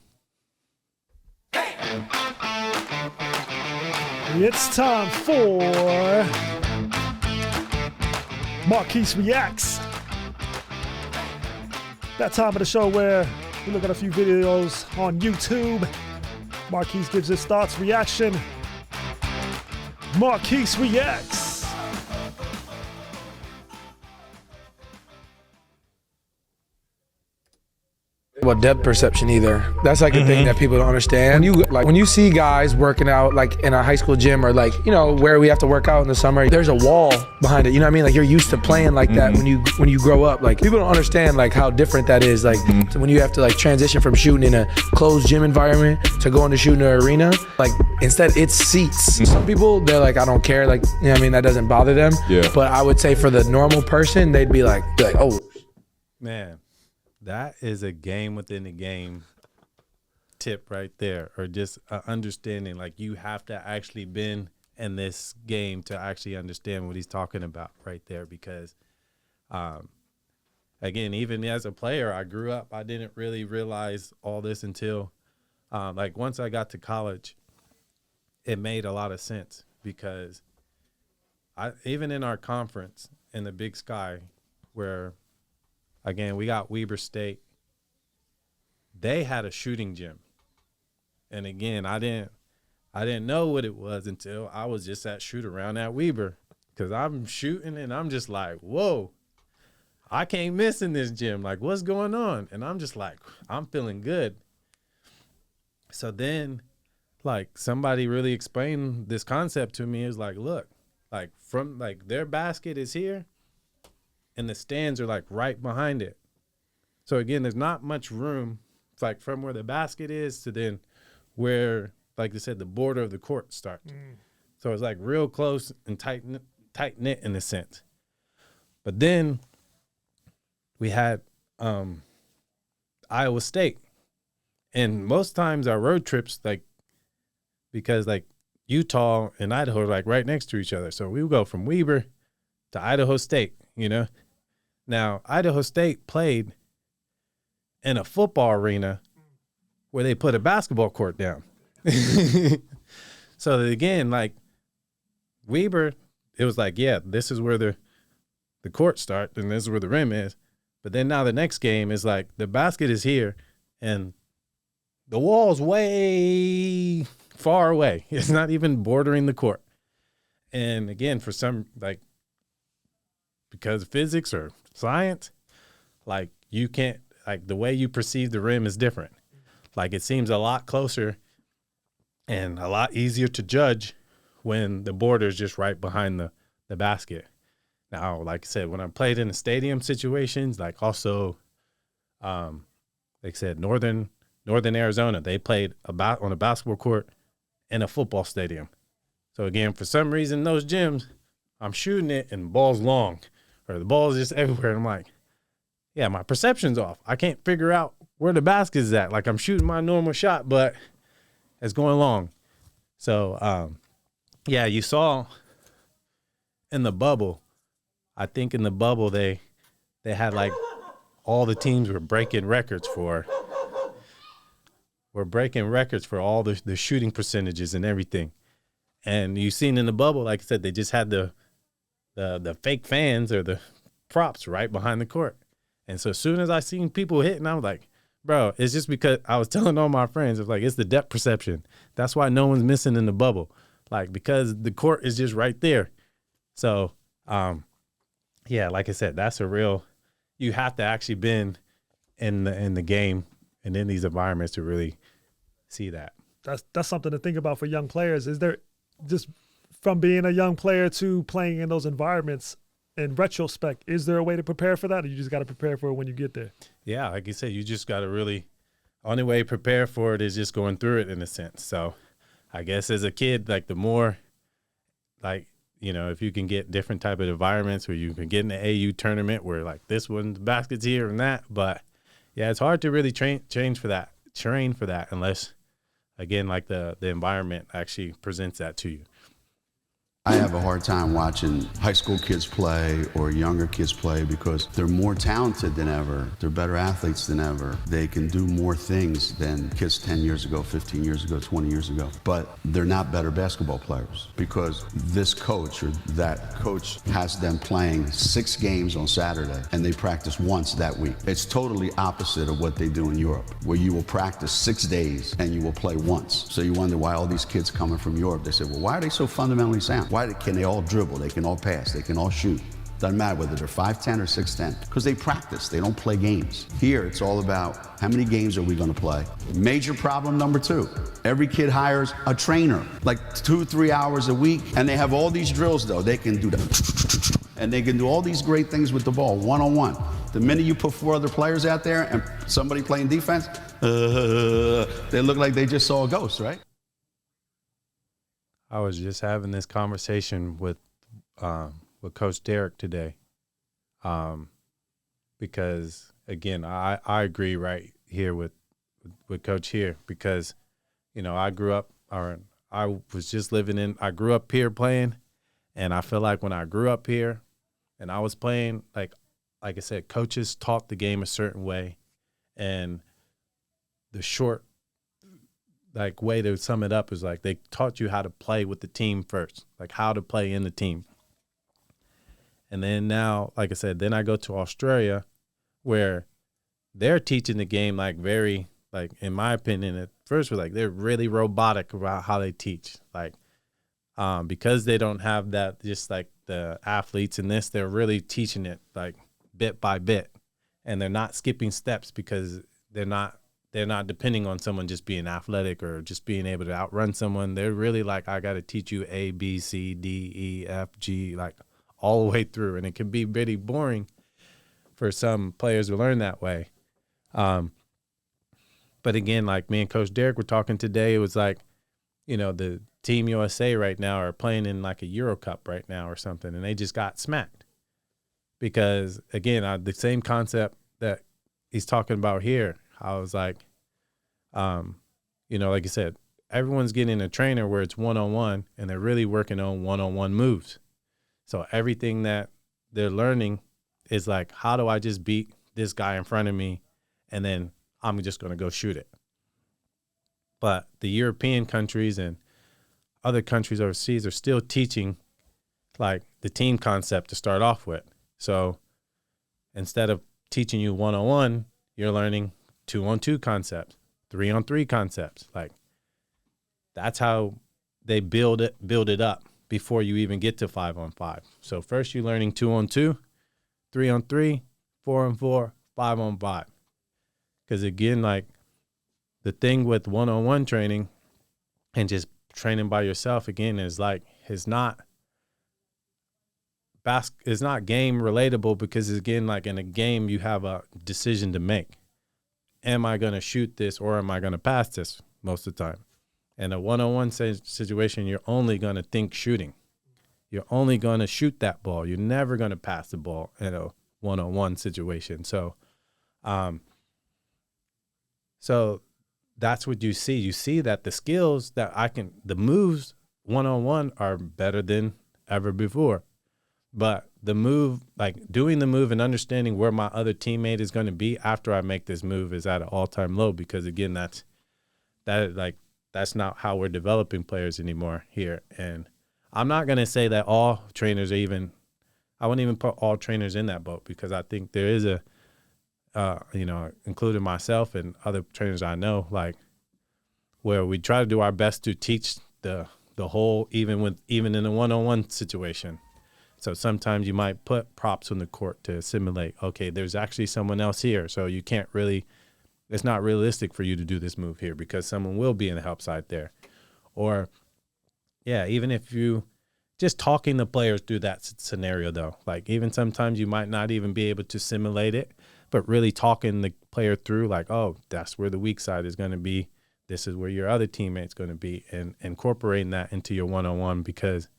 It's time for Marquis Reacts. That time of the show where we look at a few videos on YouTube. Marquis gives his thoughts, reaction. Marquis Reacts. Well, depth perception either. That's like a thing that people don't understand. When you see guys working out like in a high school gym or like, you know, where we have to work out in the summer, there's a wall behind it. You know what I mean? Like you're used to playing like that when you grow up. Like people don't understand like how different that is. Like when you have to like transition from shooting in a closed gym environment to going to shoot in an arena. Like instead it's seats. Some people, they're like, I don't care. Like, you know what I mean? That doesn't bother them. Yeah. But I would say for the normal person, they'd be like, oh. Man, that is a game within a game tip right there, or just understanding. Like you have to actually been in this game to actually understand what he's talking about right there. Because, again, even as a player, I grew up, I didn't really realize all this until, like once I got to college, it made a lot of sense because even in our conference in the Big Sky where, again, we got Weber State. They had a shooting gym. And again, I didn't know what it was until I was just at shoot around at Weber. Because I'm shooting and I'm just like, whoa, I can't miss in this gym. Like, what's going on? And I'm just like, I'm feeling good. So then, like, somebody really explained this concept to me. Is like, look, like from like their basket is here. And the stands are like right behind it. So again, there's not much room. It's like from where the basket is to then where, like I said, the border of the court starts. So it's like real close and tight knit in a sense. But then we had Iowa State. And most times our road trips, like, because like Utah and Idaho are like right next to each other. So we would go from Weber to Idaho State, you know. Now, Idaho State played in a football arena where they put a basketball court down. So again, like Weber, it was like, yeah, this is where the court starts and this is where the rim is. But then now the next game is like the basket is here and the wall's way far away. It's not even bordering the court. And again, for some, like, because of physics or science, like you can't, like the way you perceive the rim is different. Like it seems a lot closer and a lot easier to judge when the border is just right behind the basket. Now, like I said, when I played in the stadium situations, like also, like I said, Northern Arizona, they played about on a basketball court in a football stadium. So again, for some reason, those gyms, I'm shooting it and the ball's long. Or the ball is just everywhere. And I'm like, yeah, my perception's off. I can't figure out where the basket is at. Like I'm shooting my normal shot, but it's going long. So, yeah, you saw in the bubble, I think in the bubble they had like all the teams were breaking records for all the shooting percentages and everything. And you seen in the bubble, like I said, they just had the fake fans or the props right behind the court. And so as soon as I seen people hitting, I was like, bro, it's just because I was telling all my friends, it's like, it's the depth perception. That's why no one's missing in the bubble. Like, because the court is just right there. So, yeah, like I said, that's a real, you have to actually been in the game and in these environments to really see that. That's something to think about for young players. Is there just from being a young player to playing in those environments, in retrospect, is there a way to prepare for that, or you just got to prepare for it when you get there? Yeah, like you said, you just got to really, only way to prepare for it is just going through it in a sense. So I guess as a kid, like the more, like if you can get different type of environments where you can get in the AU tournament where like this one, the basket's here and that. But yeah, it's hard to really train for that unless, again, like the environment actually presents that to you. I have a hard time watching high school kids play or younger kids play because they're more talented than ever. They're better athletes than ever. They can do more things than kids 10 years ago, 15 years ago, 20 years ago. But they're not better basketball players because this coach or that coach has them playing 6 games on Saturday and they practice once that week. It's totally opposite of what they do in Europe, where you will practice 6 days and you will play once. So you wonder why all these kids coming from Europe, they say, well, why are they so fundamentally sound? Why can they all dribble? They can all pass. They can all shoot. Doesn't matter whether they're 5'10 or 6'10 because they practice. They don't play games. Here, it's all about how many games are we going to play. Major problem number 2. Every kid hires a trainer, like 2-3 hours a week, and they have all these drills, though. They can do that, and they can do all these great things with the ball, one-on-one. The minute you put 4 other players out there and somebody playing defense, they look like they just saw a ghost, right? I was just having this conversation with Coach Derek today, because again, I agree right here with Coach here because, I grew up, or I was just I grew up here playing, and I feel like when I grew up here and I was playing, like I said, coaches taught the game a certain way, and the short way to sum it up is like they taught you how to play with the team first, like how to play in the team. And then now, like I said, then I go to Australia where they're teaching the game like very, like in my opinion, at first was like they're really robotic about how they teach. Like because they don't have that, just like the athletes in this, they're really teaching it like bit by bit. And they're not skipping steps because they're not depending on someone just being athletic or just being able to outrun someone. They're really like, I got to teach you A, B, C, D, E, F, G, like all the way through. And it can be pretty boring for some players to learn that way. But again, like me and Coach Derek were talking today, it was like, the Team USA right now are playing in like a Euro Cup right now or something, and they just got smacked. Because, again, the same concept that he's talking about here, I was like, like you said, everyone's getting a trainer where it's one-on-one and they're really working on one-on-one moves. So everything that they're learning is like, how do I just beat this guy in front of me and then I'm just going to go shoot it. But the European countries and other countries overseas are still teaching like the team concept to start off with. So instead of teaching you one-on-one, you're learning 2-on-2 concepts, 3-on-3 concepts. Like that's how they build it up before you even get to 5-on-5. So first you're learning 2-on-2, 3-on-3, 4-on-4, 5-on-5. Because again, like the thing with one-on-one training and just training by yourself again is like it's not game relatable because again, like in a game you have a decision to make. Am I going to shoot this or am I going to pass this most of the time? In a one-on-one situation, you're only going to think shooting. You're only going to shoot that ball. You're never going to pass the ball in a one-on-one situation. So that's what you see. You see that the skills that the moves one-on-one are better than ever before. But the move, like doing the move and understanding where my other teammate is going to be after I make this move is at an all-time low because again, that's not how we're developing players anymore here. And I'm not going to say that all trainers I wouldn't even put all trainers in that boat because I think there is including myself and other trainers I know, like where we try to do our best to teach the whole, even in a one-on-one situation. So sometimes you might put props on the court to simulate, okay, there's actually someone else here. So you can't really, it's not realistic for you to do this move here because someone will be in the help side there. Or, yeah, even if you just talking the players through that scenario though, like even sometimes you might not even be able to simulate it, but really talking the player through like, oh, that's where the weak side is going to be. This is where your other teammate's going to be, and incorporating that into your one-on-one because,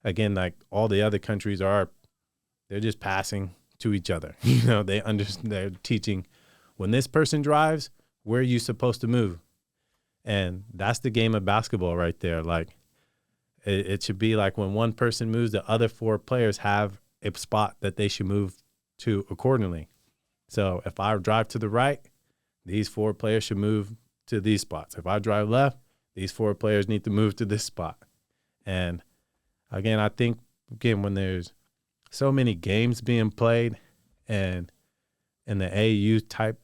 again, like all the other countries they're just passing to each other. They're teaching when this person drives, where are you supposed to move? And that's the game of basketball right there. Like it should be like when one person moves, the other 4 players have a spot that they should move to accordingly. So if I drive to the right, these 4 players should move to these spots. If I drive left, these 4 players need to move to this spot. And again, I think, when there's so many games being played and in the AAU type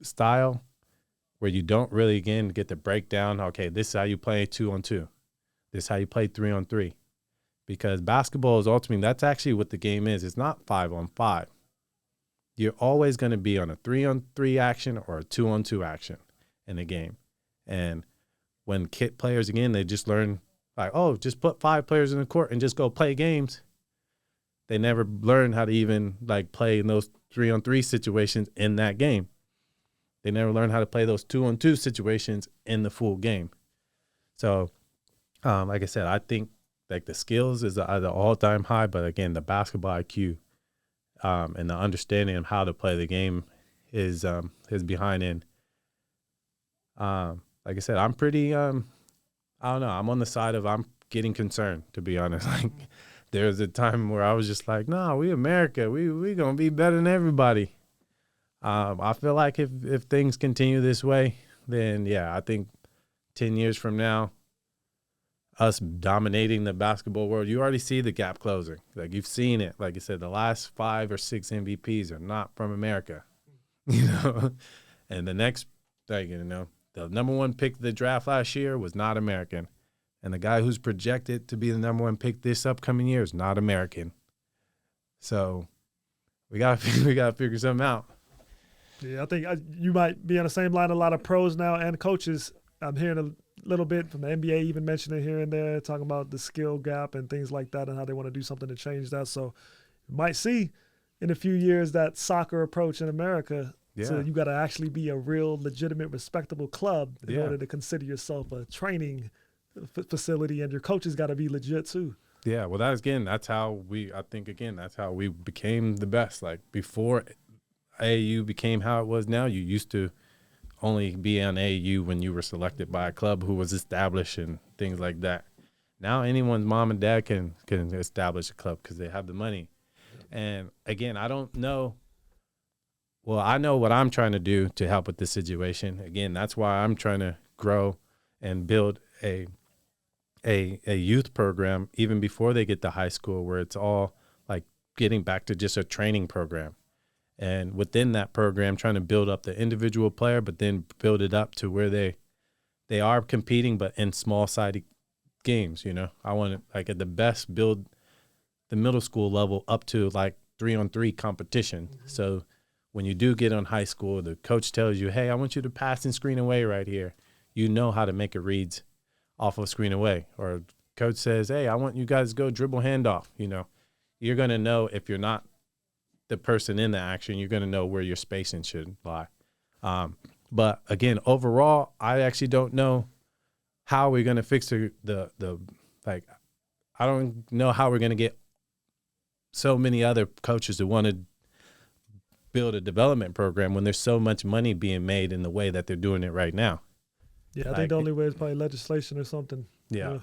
style where you don't really, again, get to break down, okay, this is how you play 2-on-2. This is how you play 3-on-3. Because basketball is ultimately, that's actually what the game is. It's not 5-on-5. You're always going to be on a 3-on-3 action or a 2-on-2 action in the game. And when kid players, again, they just learn, like, oh, just put 5 players in the court and just go play games. They never learn how to even, like, play in those 3-on-3 situations in that game. They never learn how to play those 2-on-2 situations in the full game. So, like I said, I think, like, the skills is at an all-time high, but, again, the basketball IQ and the understanding of how to play the game is behind in. Like I said, I'm pretty, I don't know, I'm on the side of I'm getting concerned, to be honest. Like, there was a time where I was just like, no, we America, we going to be better than everybody. I feel like if things continue this way, then, yeah, I think 10 years from now, us dominating the basketball world, you already see the gap closing. Like, you've seen it. Like I said, the last 5 or 6 MVPs are not from America, And the next, like, the number 1 pick of the draft last year was not American. And the guy who's projected to be the number 1 pick this upcoming year is not American. So we gotta figure something out. Yeah, I think you might be on the same line. A lot of pros now and coaches. I'm hearing a little bit from the NBA even mentioning here and there, talking about the skill gap and things like that and how they want to do something to change that. So you might see in a few years that soccer approach in America. Yeah. So you got to actually be a real legitimate, respectable club in order to consider yourself a training facility, and your coaches got to be legit too. Yeah, well, that's how we became the best. Like, before AAU became how it was now, you used to only be on AAU when you were selected by a club who was established and things like that. Now anyone's mom and dad can establish a club because they have the money. And again, I don't know. Well, I know what I'm trying to do to help with this situation. Again, that's why I'm trying to grow and build a youth program even before they get to high school, where it's all like getting back to just a training program. And within that program, trying to build up the individual player, but then build it up to where they are competing, but in small-sided games, I want to, like, at the best, build the middle school level up to, like, 3-on-3 competition. Mm-hmm. So when you do get on high school, the coach tells you, hey, I want you to pass and screen away right here. You know how to make a reads off of screen away. Or coach says, hey, I want you guys to go dribble handoff. You're going to know if you're not the person in the action, you're going to know where your spacing should lie. But again, overall, I actually don't know how we're going to fix the I don't know how we're going to get so many other coaches who want to build a development program when there's so much money being made in the way that they're doing it right now. Yeah, I think the only way is probably legislation or something. Yeah.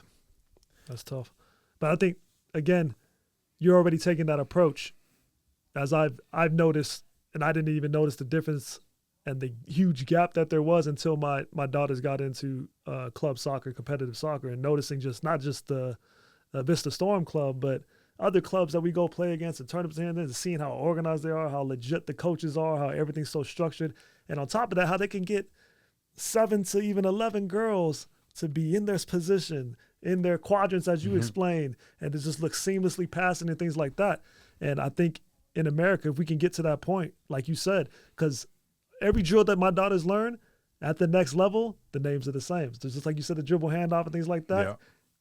That's tough. But I think, again, you're already taking that approach. As I've noticed, and I didn't even notice the difference and the huge gap that there was until my daughters got into club soccer, competitive soccer, and noticing not just the Vista Storm club, but other clubs that we go play against and tournaments and seeing how organized they are, how legit the coaches are, how everything's so structured. And on top of that, how they can get 7 to even 11 girls to be in their position, in their quadrants, as you explained, and to just look seamlessly passing and things like that. And I think in America, if we can get to that point, like you said, because every drill that my daughters learn at the next level, the names are the same. So just like you said, the dribble handoff and things like that. Yeah.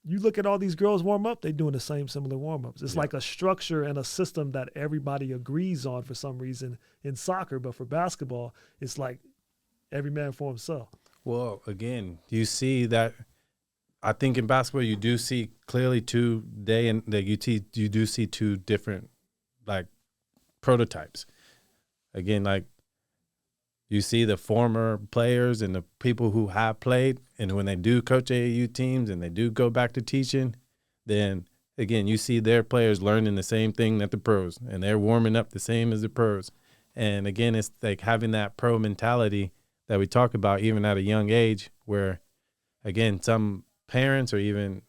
You look at all these girls warm up, they're doing the same similar warm-ups. It's like a structure and a system that everybody agrees on for some reason in soccer, but for basketball, it's like every man for himself. Well, again, you see that I think in basketball you do see clearly you do see two different like prototypes. Again, like you see the former players and the people who have played, and when they do coach AAU teams and they do go back to teaching, then again you see their players learning the same thing that the pros, and they're warming up the same as the pros. And again, it's like having that pro mentality that we talk about even at a young age, where again some parents or even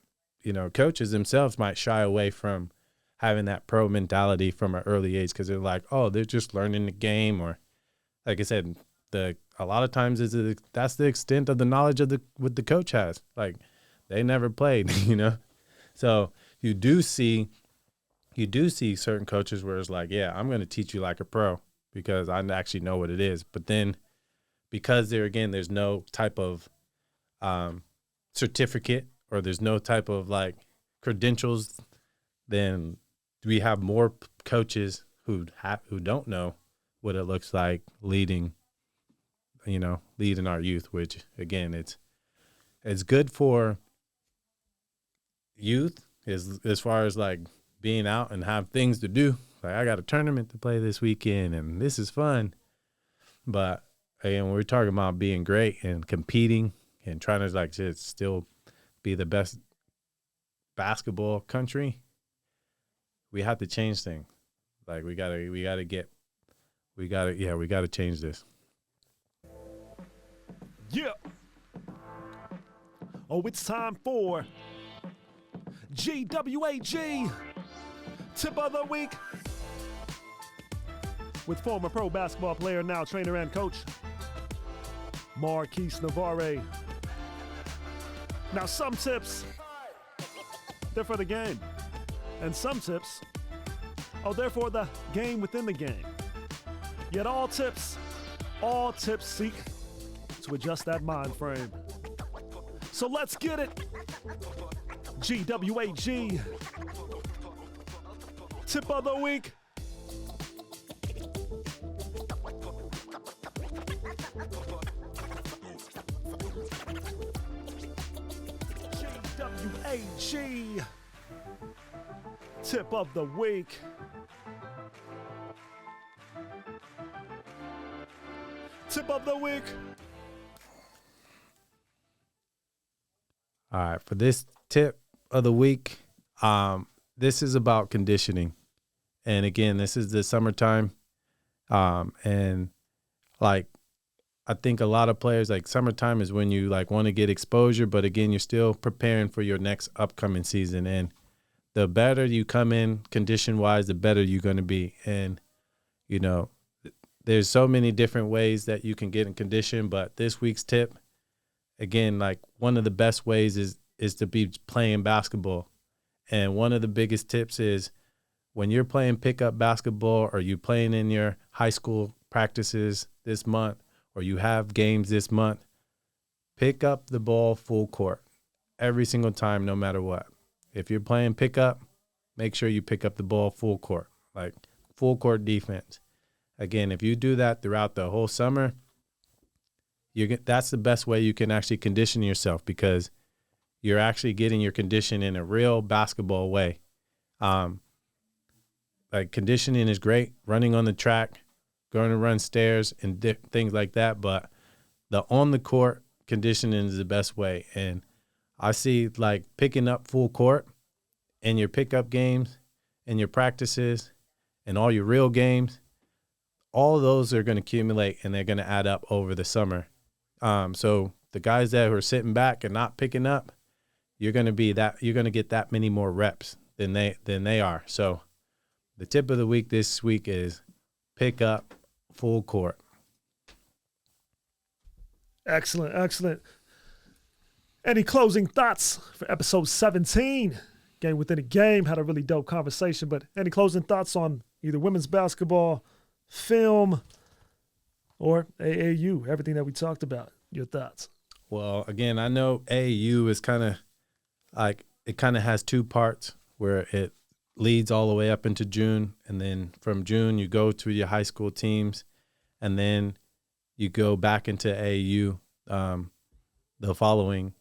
coaches themselves might shy away from having that pro mentality from an early age because they're like, oh, they're just learning the game, or like I said, a lot of times that's the extent of the knowledge of what the coach has. Like they never played, So you do see certain coaches where it's like, yeah, I'm going to teach you like a pro because I actually know what it is. But then because there's no type of certificate or there's no type of like credentials, then we have more coaches who don't know what it looks like leading our youth, which again, it's good for youth as far as like being out and have things to do. Like I got a tournament to play this weekend and this is fun. But again, when we're talking about being great and competing and trying to like just still be the best basketball country, we have to change things. Like we gotta change this. Yeah. Oh, it's time for GWAG Tip of the Week with former pro basketball player, now trainer and coach, Marquis Navarre. Now, some tips, they're for the game. And some tips, they're for the game within the game. Yet all tips seek to adjust that mind frame. So let's get it. GWAG Tip of the Week. GWAG Tip of the Week. Tip of the Week. All right, for this tip of the week, this is about conditioning. And again, this is the summertime. And like, I think a lot of players, like summertime is when you like want to get exposure, but again, you're still preparing for your next upcoming season. And the better you come in condition wise, the better you're going to be. And, there's so many different ways that you can get in condition, but this week's tip, again, like one of the best ways is to be playing basketball. And one of the biggest tips is when you're playing pickup basketball or you playing in your high school practices this month or you have games this month, pick up the ball full court every single time, no matter what. If you're playing pickup, make sure you pick up the ball full court, like full court defense. Again, if you do that throughout the whole summer, that's the best way you can actually condition yourself because you're actually getting your condition in a real basketball way. Like conditioning is great, running on the track, going to run stairs and things like that. But the on the court conditioning is the best way. And I see like picking up full court in your pickup games and your practices and all your real games. All of those are going to accumulate and they're going to add up over the summer. So the guys that are sitting back and not picking up, you're going to get that many more reps than they are. So the tip of the week this week is pick up full court. Excellent. Any closing thoughts for episode 17? Game within a game, had a really dope conversation, but any closing thoughts on either women's basketball, film, or AAU, everything that we talked about? Your thoughts? Well, again, I know AAU is kind of like, it kind of has two parts where it leads all the way up into June. And then from June, you go to your high school teams and then you go back into AAU the following,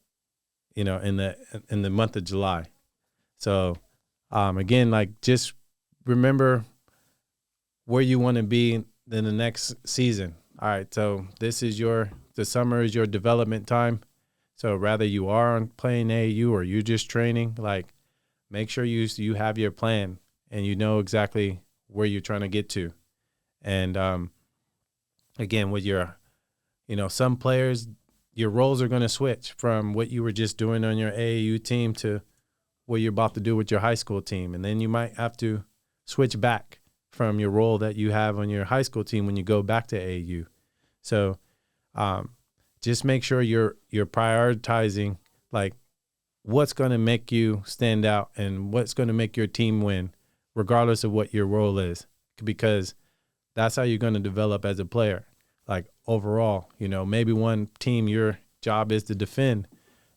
in the month of July. So again, like, just remember where you want to be in the next season. All right, so the summer is your development time. So rather you are on playing AAU or you just training, like, make sure you have your plan and you know exactly where you're trying to get to. And again, with your, some players, your roles are going to switch from what you were just doing on your AAU team to what you're about to do with your high school team. And then you might have to switch back from your role that you have on your high school team when you go back to AAU. So just make sure you're prioritizing, like, what's going to make you stand out and what's going to make your team win, regardless of what your role is, because that's how you're going to develop as a player. Like, overall, maybe one team, your job is to defend.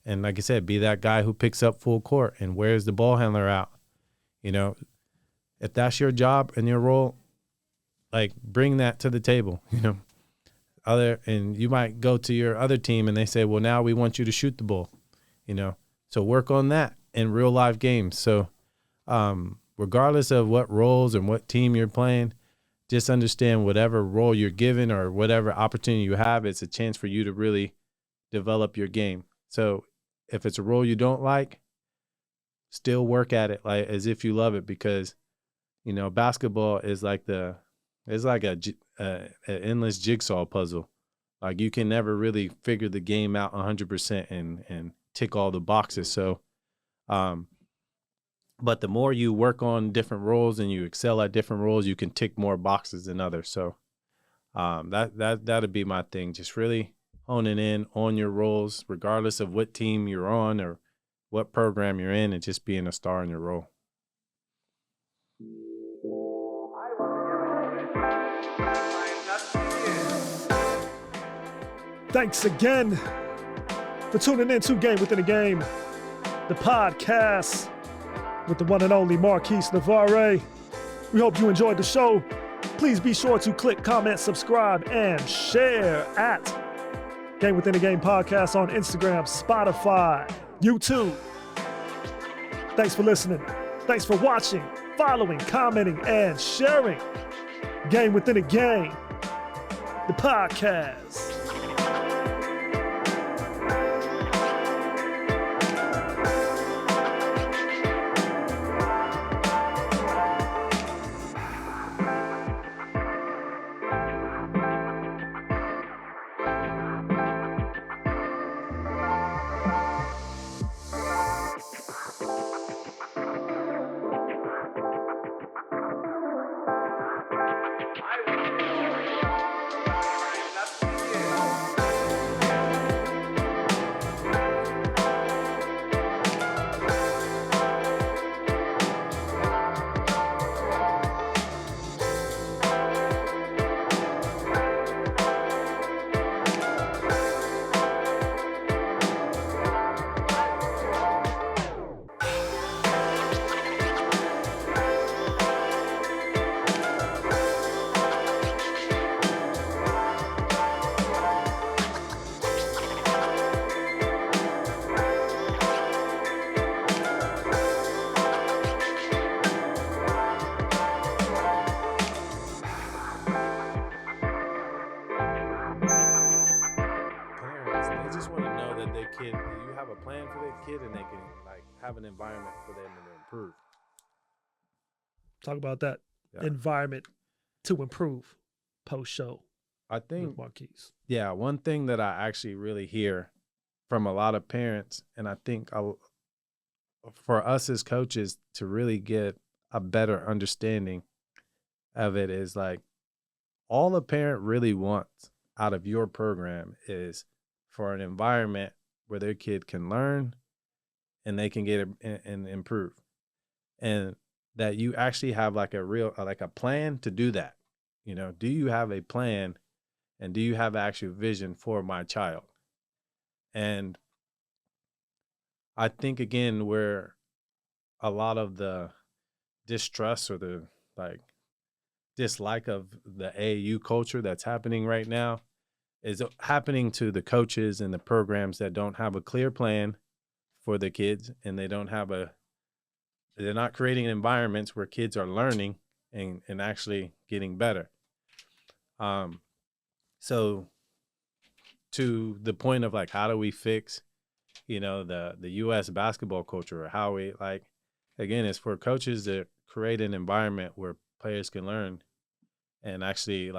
And like I said, be that guy who picks up full court and wears the ball handler out. If that's your job and your role, like, bring that to the table, and you might go to your other team and they say, well, now we want you to shoot the ball, so work on that in real life games. So regardless of what roles and what team you're playing, just understand whatever role you're given or whatever opportunity you have, it's a chance for you to really develop your game. So if it's a role you don't like, still work at it like as if you love it, because basketball is like an endless jigsaw puzzle. Like, you can never really figure the game out 100% and tick all the boxes. So but the more you work on different roles and you excel at different roles, you can tick more boxes than others. So that'd be my thing. Just really honing in on your roles, regardless of what team you're on or what program you're in, and just being a star in your role. Thanks again for tuning in to Game Within a Game, the podcast with the one and only Marquis Navarre. We hope you enjoyed the show. Please be sure to click, comment, subscribe, and share at Game Within a Game Podcast on Instagram, Spotify, YouTube. Thanks for listening. Thanks for watching, following, commenting, and sharing Game Within a Game, the podcast. Kid, and they can have an environment for them to improve. Talk about that environment to improve post-show. I think Marquis. Yeah, one thing that I actually really hear from a lot of parents, and I think for us as coaches to really get a better understanding of it, is like, all a parent really wants out of your program is for an environment where their kid can learn and they can get and improve, and that you actually have like a plan to do that. Do you have a plan, and do you have actual vision for my child? And I think, again, where a lot of the distrust or the dislike of the AAU culture that's happening right now is happening to the coaches and the programs that don't have a clear plan for the kids, and they're not creating environments where kids are learning and actually getting better. So to the point of like, how do we fix, the U.S. basketball culture, or how we again, it's for coaches to create an environment where players can learn and actually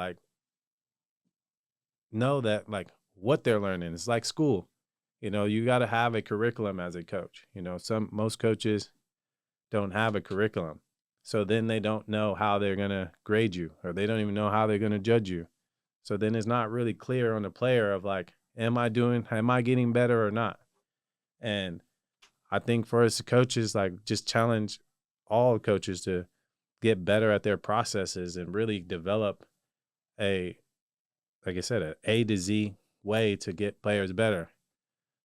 know that what they're learning. It's like school. You got to have a curriculum as a coach. Most coaches don't have a curriculum. So then they don't know how they're going to grade you, or they don't even know how they're going to judge you. So then it's not really clear on the player of am I getting better or not? And I think for us coaches, just challenge all coaches to get better at their processes and really develop a A to Z way to get players better.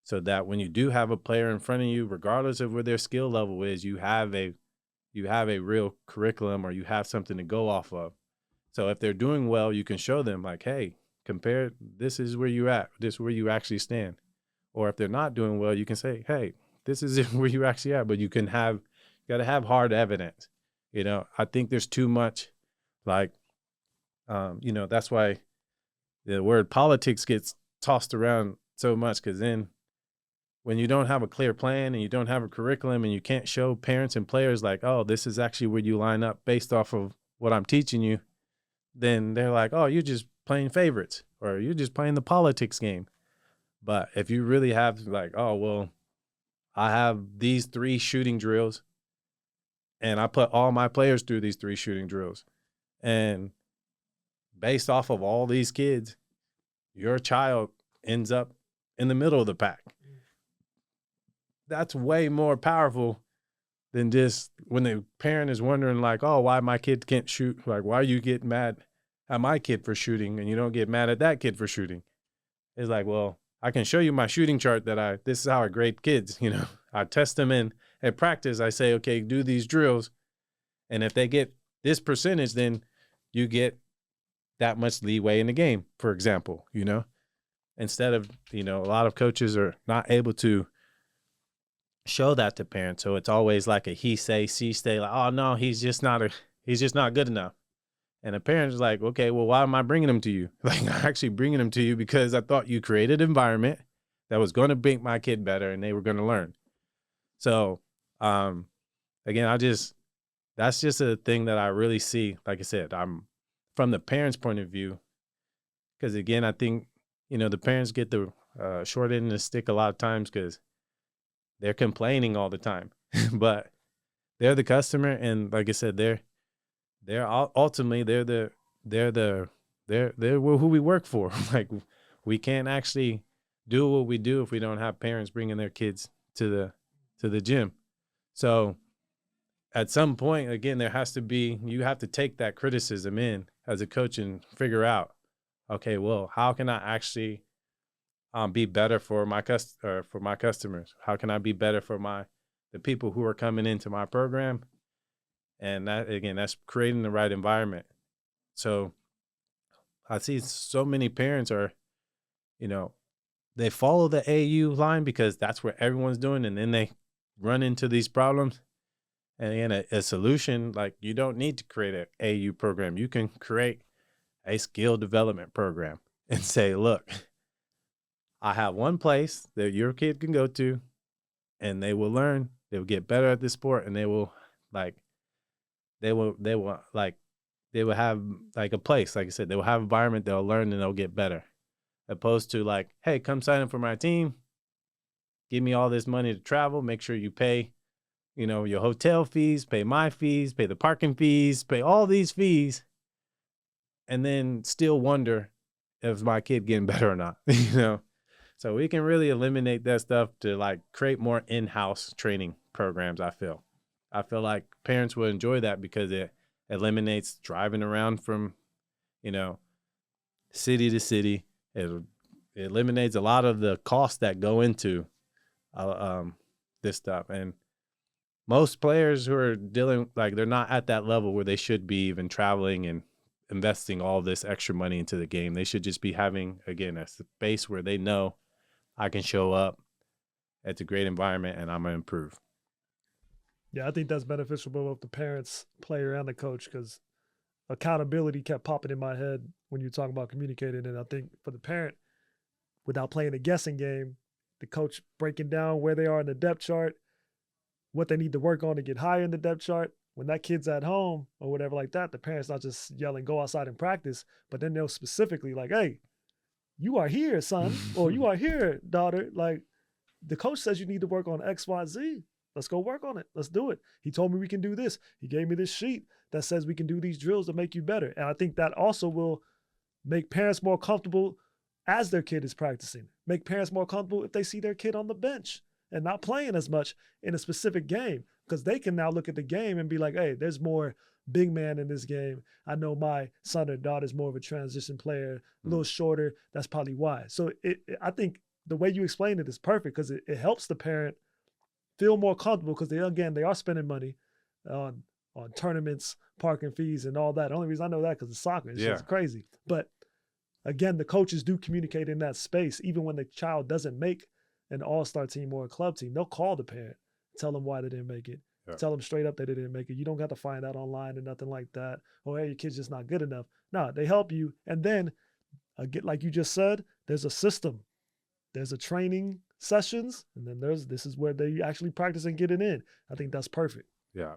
So that when you do have a player in front of you, regardless of where their skill level is, you have a real curriculum, or you have something to go off of. So if they're doing well, you can show them hey, compare, this is where you're at, this is where you actually stand. Or if they're not doing well, you can say, hey, this is where you actually are, but you got to have hard evidence. I think there's too much that's why the word politics gets tossed around so much, because then when you don't have a clear plan and you don't have a curriculum and you can't show parents and players oh, this is actually where you line up based off of what I'm teaching you, then they're oh, you're just playing favorites, or you're just playing the politics game. But if you really have oh, well, I have these 3 shooting drills and I put all my players through these 3 shooting drills, and based off of all these kids, your child ends up in the middle of the pack. That's way more powerful than just when the parent is wondering oh, why my kid can't shoot. Why you get mad at my kid for shooting and you don't get mad at that kid for shooting? It's well, I can show you my shooting chart this is how I grade kids. I test them in at practice. I say, okay, do these drills. And if they get this percentage, then you get that much leeway in the game, for example, instead of, a lot of coaches are not able to show that to parents. So it's always a he say, she say, oh no, he's just not good enough. And the parents are okay, well, why am I bringing him to you? I'm actually bringing him to you because I thought you created an environment that was going to make my kid better and they were going to learn. So, again, that's just a thing that I really see. Like I said, I'm from the parents' point of view, because again, I think, the parents get the short end of the stick a lot of times because they're complaining all the time, but they're the customer. And like I said, they're ultimately, they're who we work for. We can't actually do what we do if we don't have parents bringing their kids to the gym. So at some point, again, you have to take that criticism in as a coach and figure out, okay, well, how can I actually be better for my customers? How can I be better for the people who are coming into my program? And that, again, that's creating the right environment. So I see so many parents are, they follow the AU line because that's what everyone's doing. And then they run into these problems. And again, a solution, you don't need to create an AU program. You can create a skill development program and say, look, I have one place that your kid can go to and they will learn, they will get better at this sport, and they will have a place. Like I said, they will have an environment, they'll learn and they'll get better. Opposed to hey, come sign up for my team, give me all this money to travel, make sure you pay, your hotel fees, pay my fees, pay the parking fees, pay all these fees, and then still wonder if my kid getting better or not, So we can really eliminate that stuff to create more in-house training programs. I feel like parents will enjoy that because it eliminates driving around from, city to city. It eliminates a lot of the costs that go into this stuff. And most players who are dealing, they're not at that level where they should be even traveling and investing all this extra money into the game. They should just be having, again, a space where they know I can show up it's a great environment, and I'm gonna improve. Yeah, I think that's beneficial for both the parents, player, and the coach, because accountability kept popping in my head when you talk about communicating. And I think for the parent, without playing a guessing game, the coach breaking down where they are in the depth chart, what they need to work on to get higher in the depth chart. When that kid's at home or whatever like that, the parent's not just yelling, go outside and practice, but then they'll specifically like, hey, you are here, son, or you are here, daughter. Like, the coach says you need to work on X, Y, Z. Let's go work on it. Let's do it. He told me we can do this. He gave me this sheet that says we can do these drills to make you better. And I think that also will make parents more comfortable as their kid is practicing. Make parents more comfortable if they see their kid on the bench and not playing as much in a specific game, because they can now look at the game and be like, hey, there's more big man in this game. I know my son or daughter is more of a transition player, a little shorter. That's probably why. So I think the way you explain it is perfect, because it helps the parent feel more comfortable, because they are spending money on tournaments, parking fees, and all that. The only reason I know that because it's soccer. It's just crazy. But again, the coaches do communicate in that space. Even when the child doesn't make an all-star team or a club team, they'll call the parent, tell them why they didn't make it, tell them straight up that they didn't make it. You don't got to find out online or nothing like that. Or, hey, your kid's just not good enough. No, they help you. And then, like you just said, there's a system. There's a training sessions, and then this is where they actually practice and get it in. I think that's perfect. Yeah.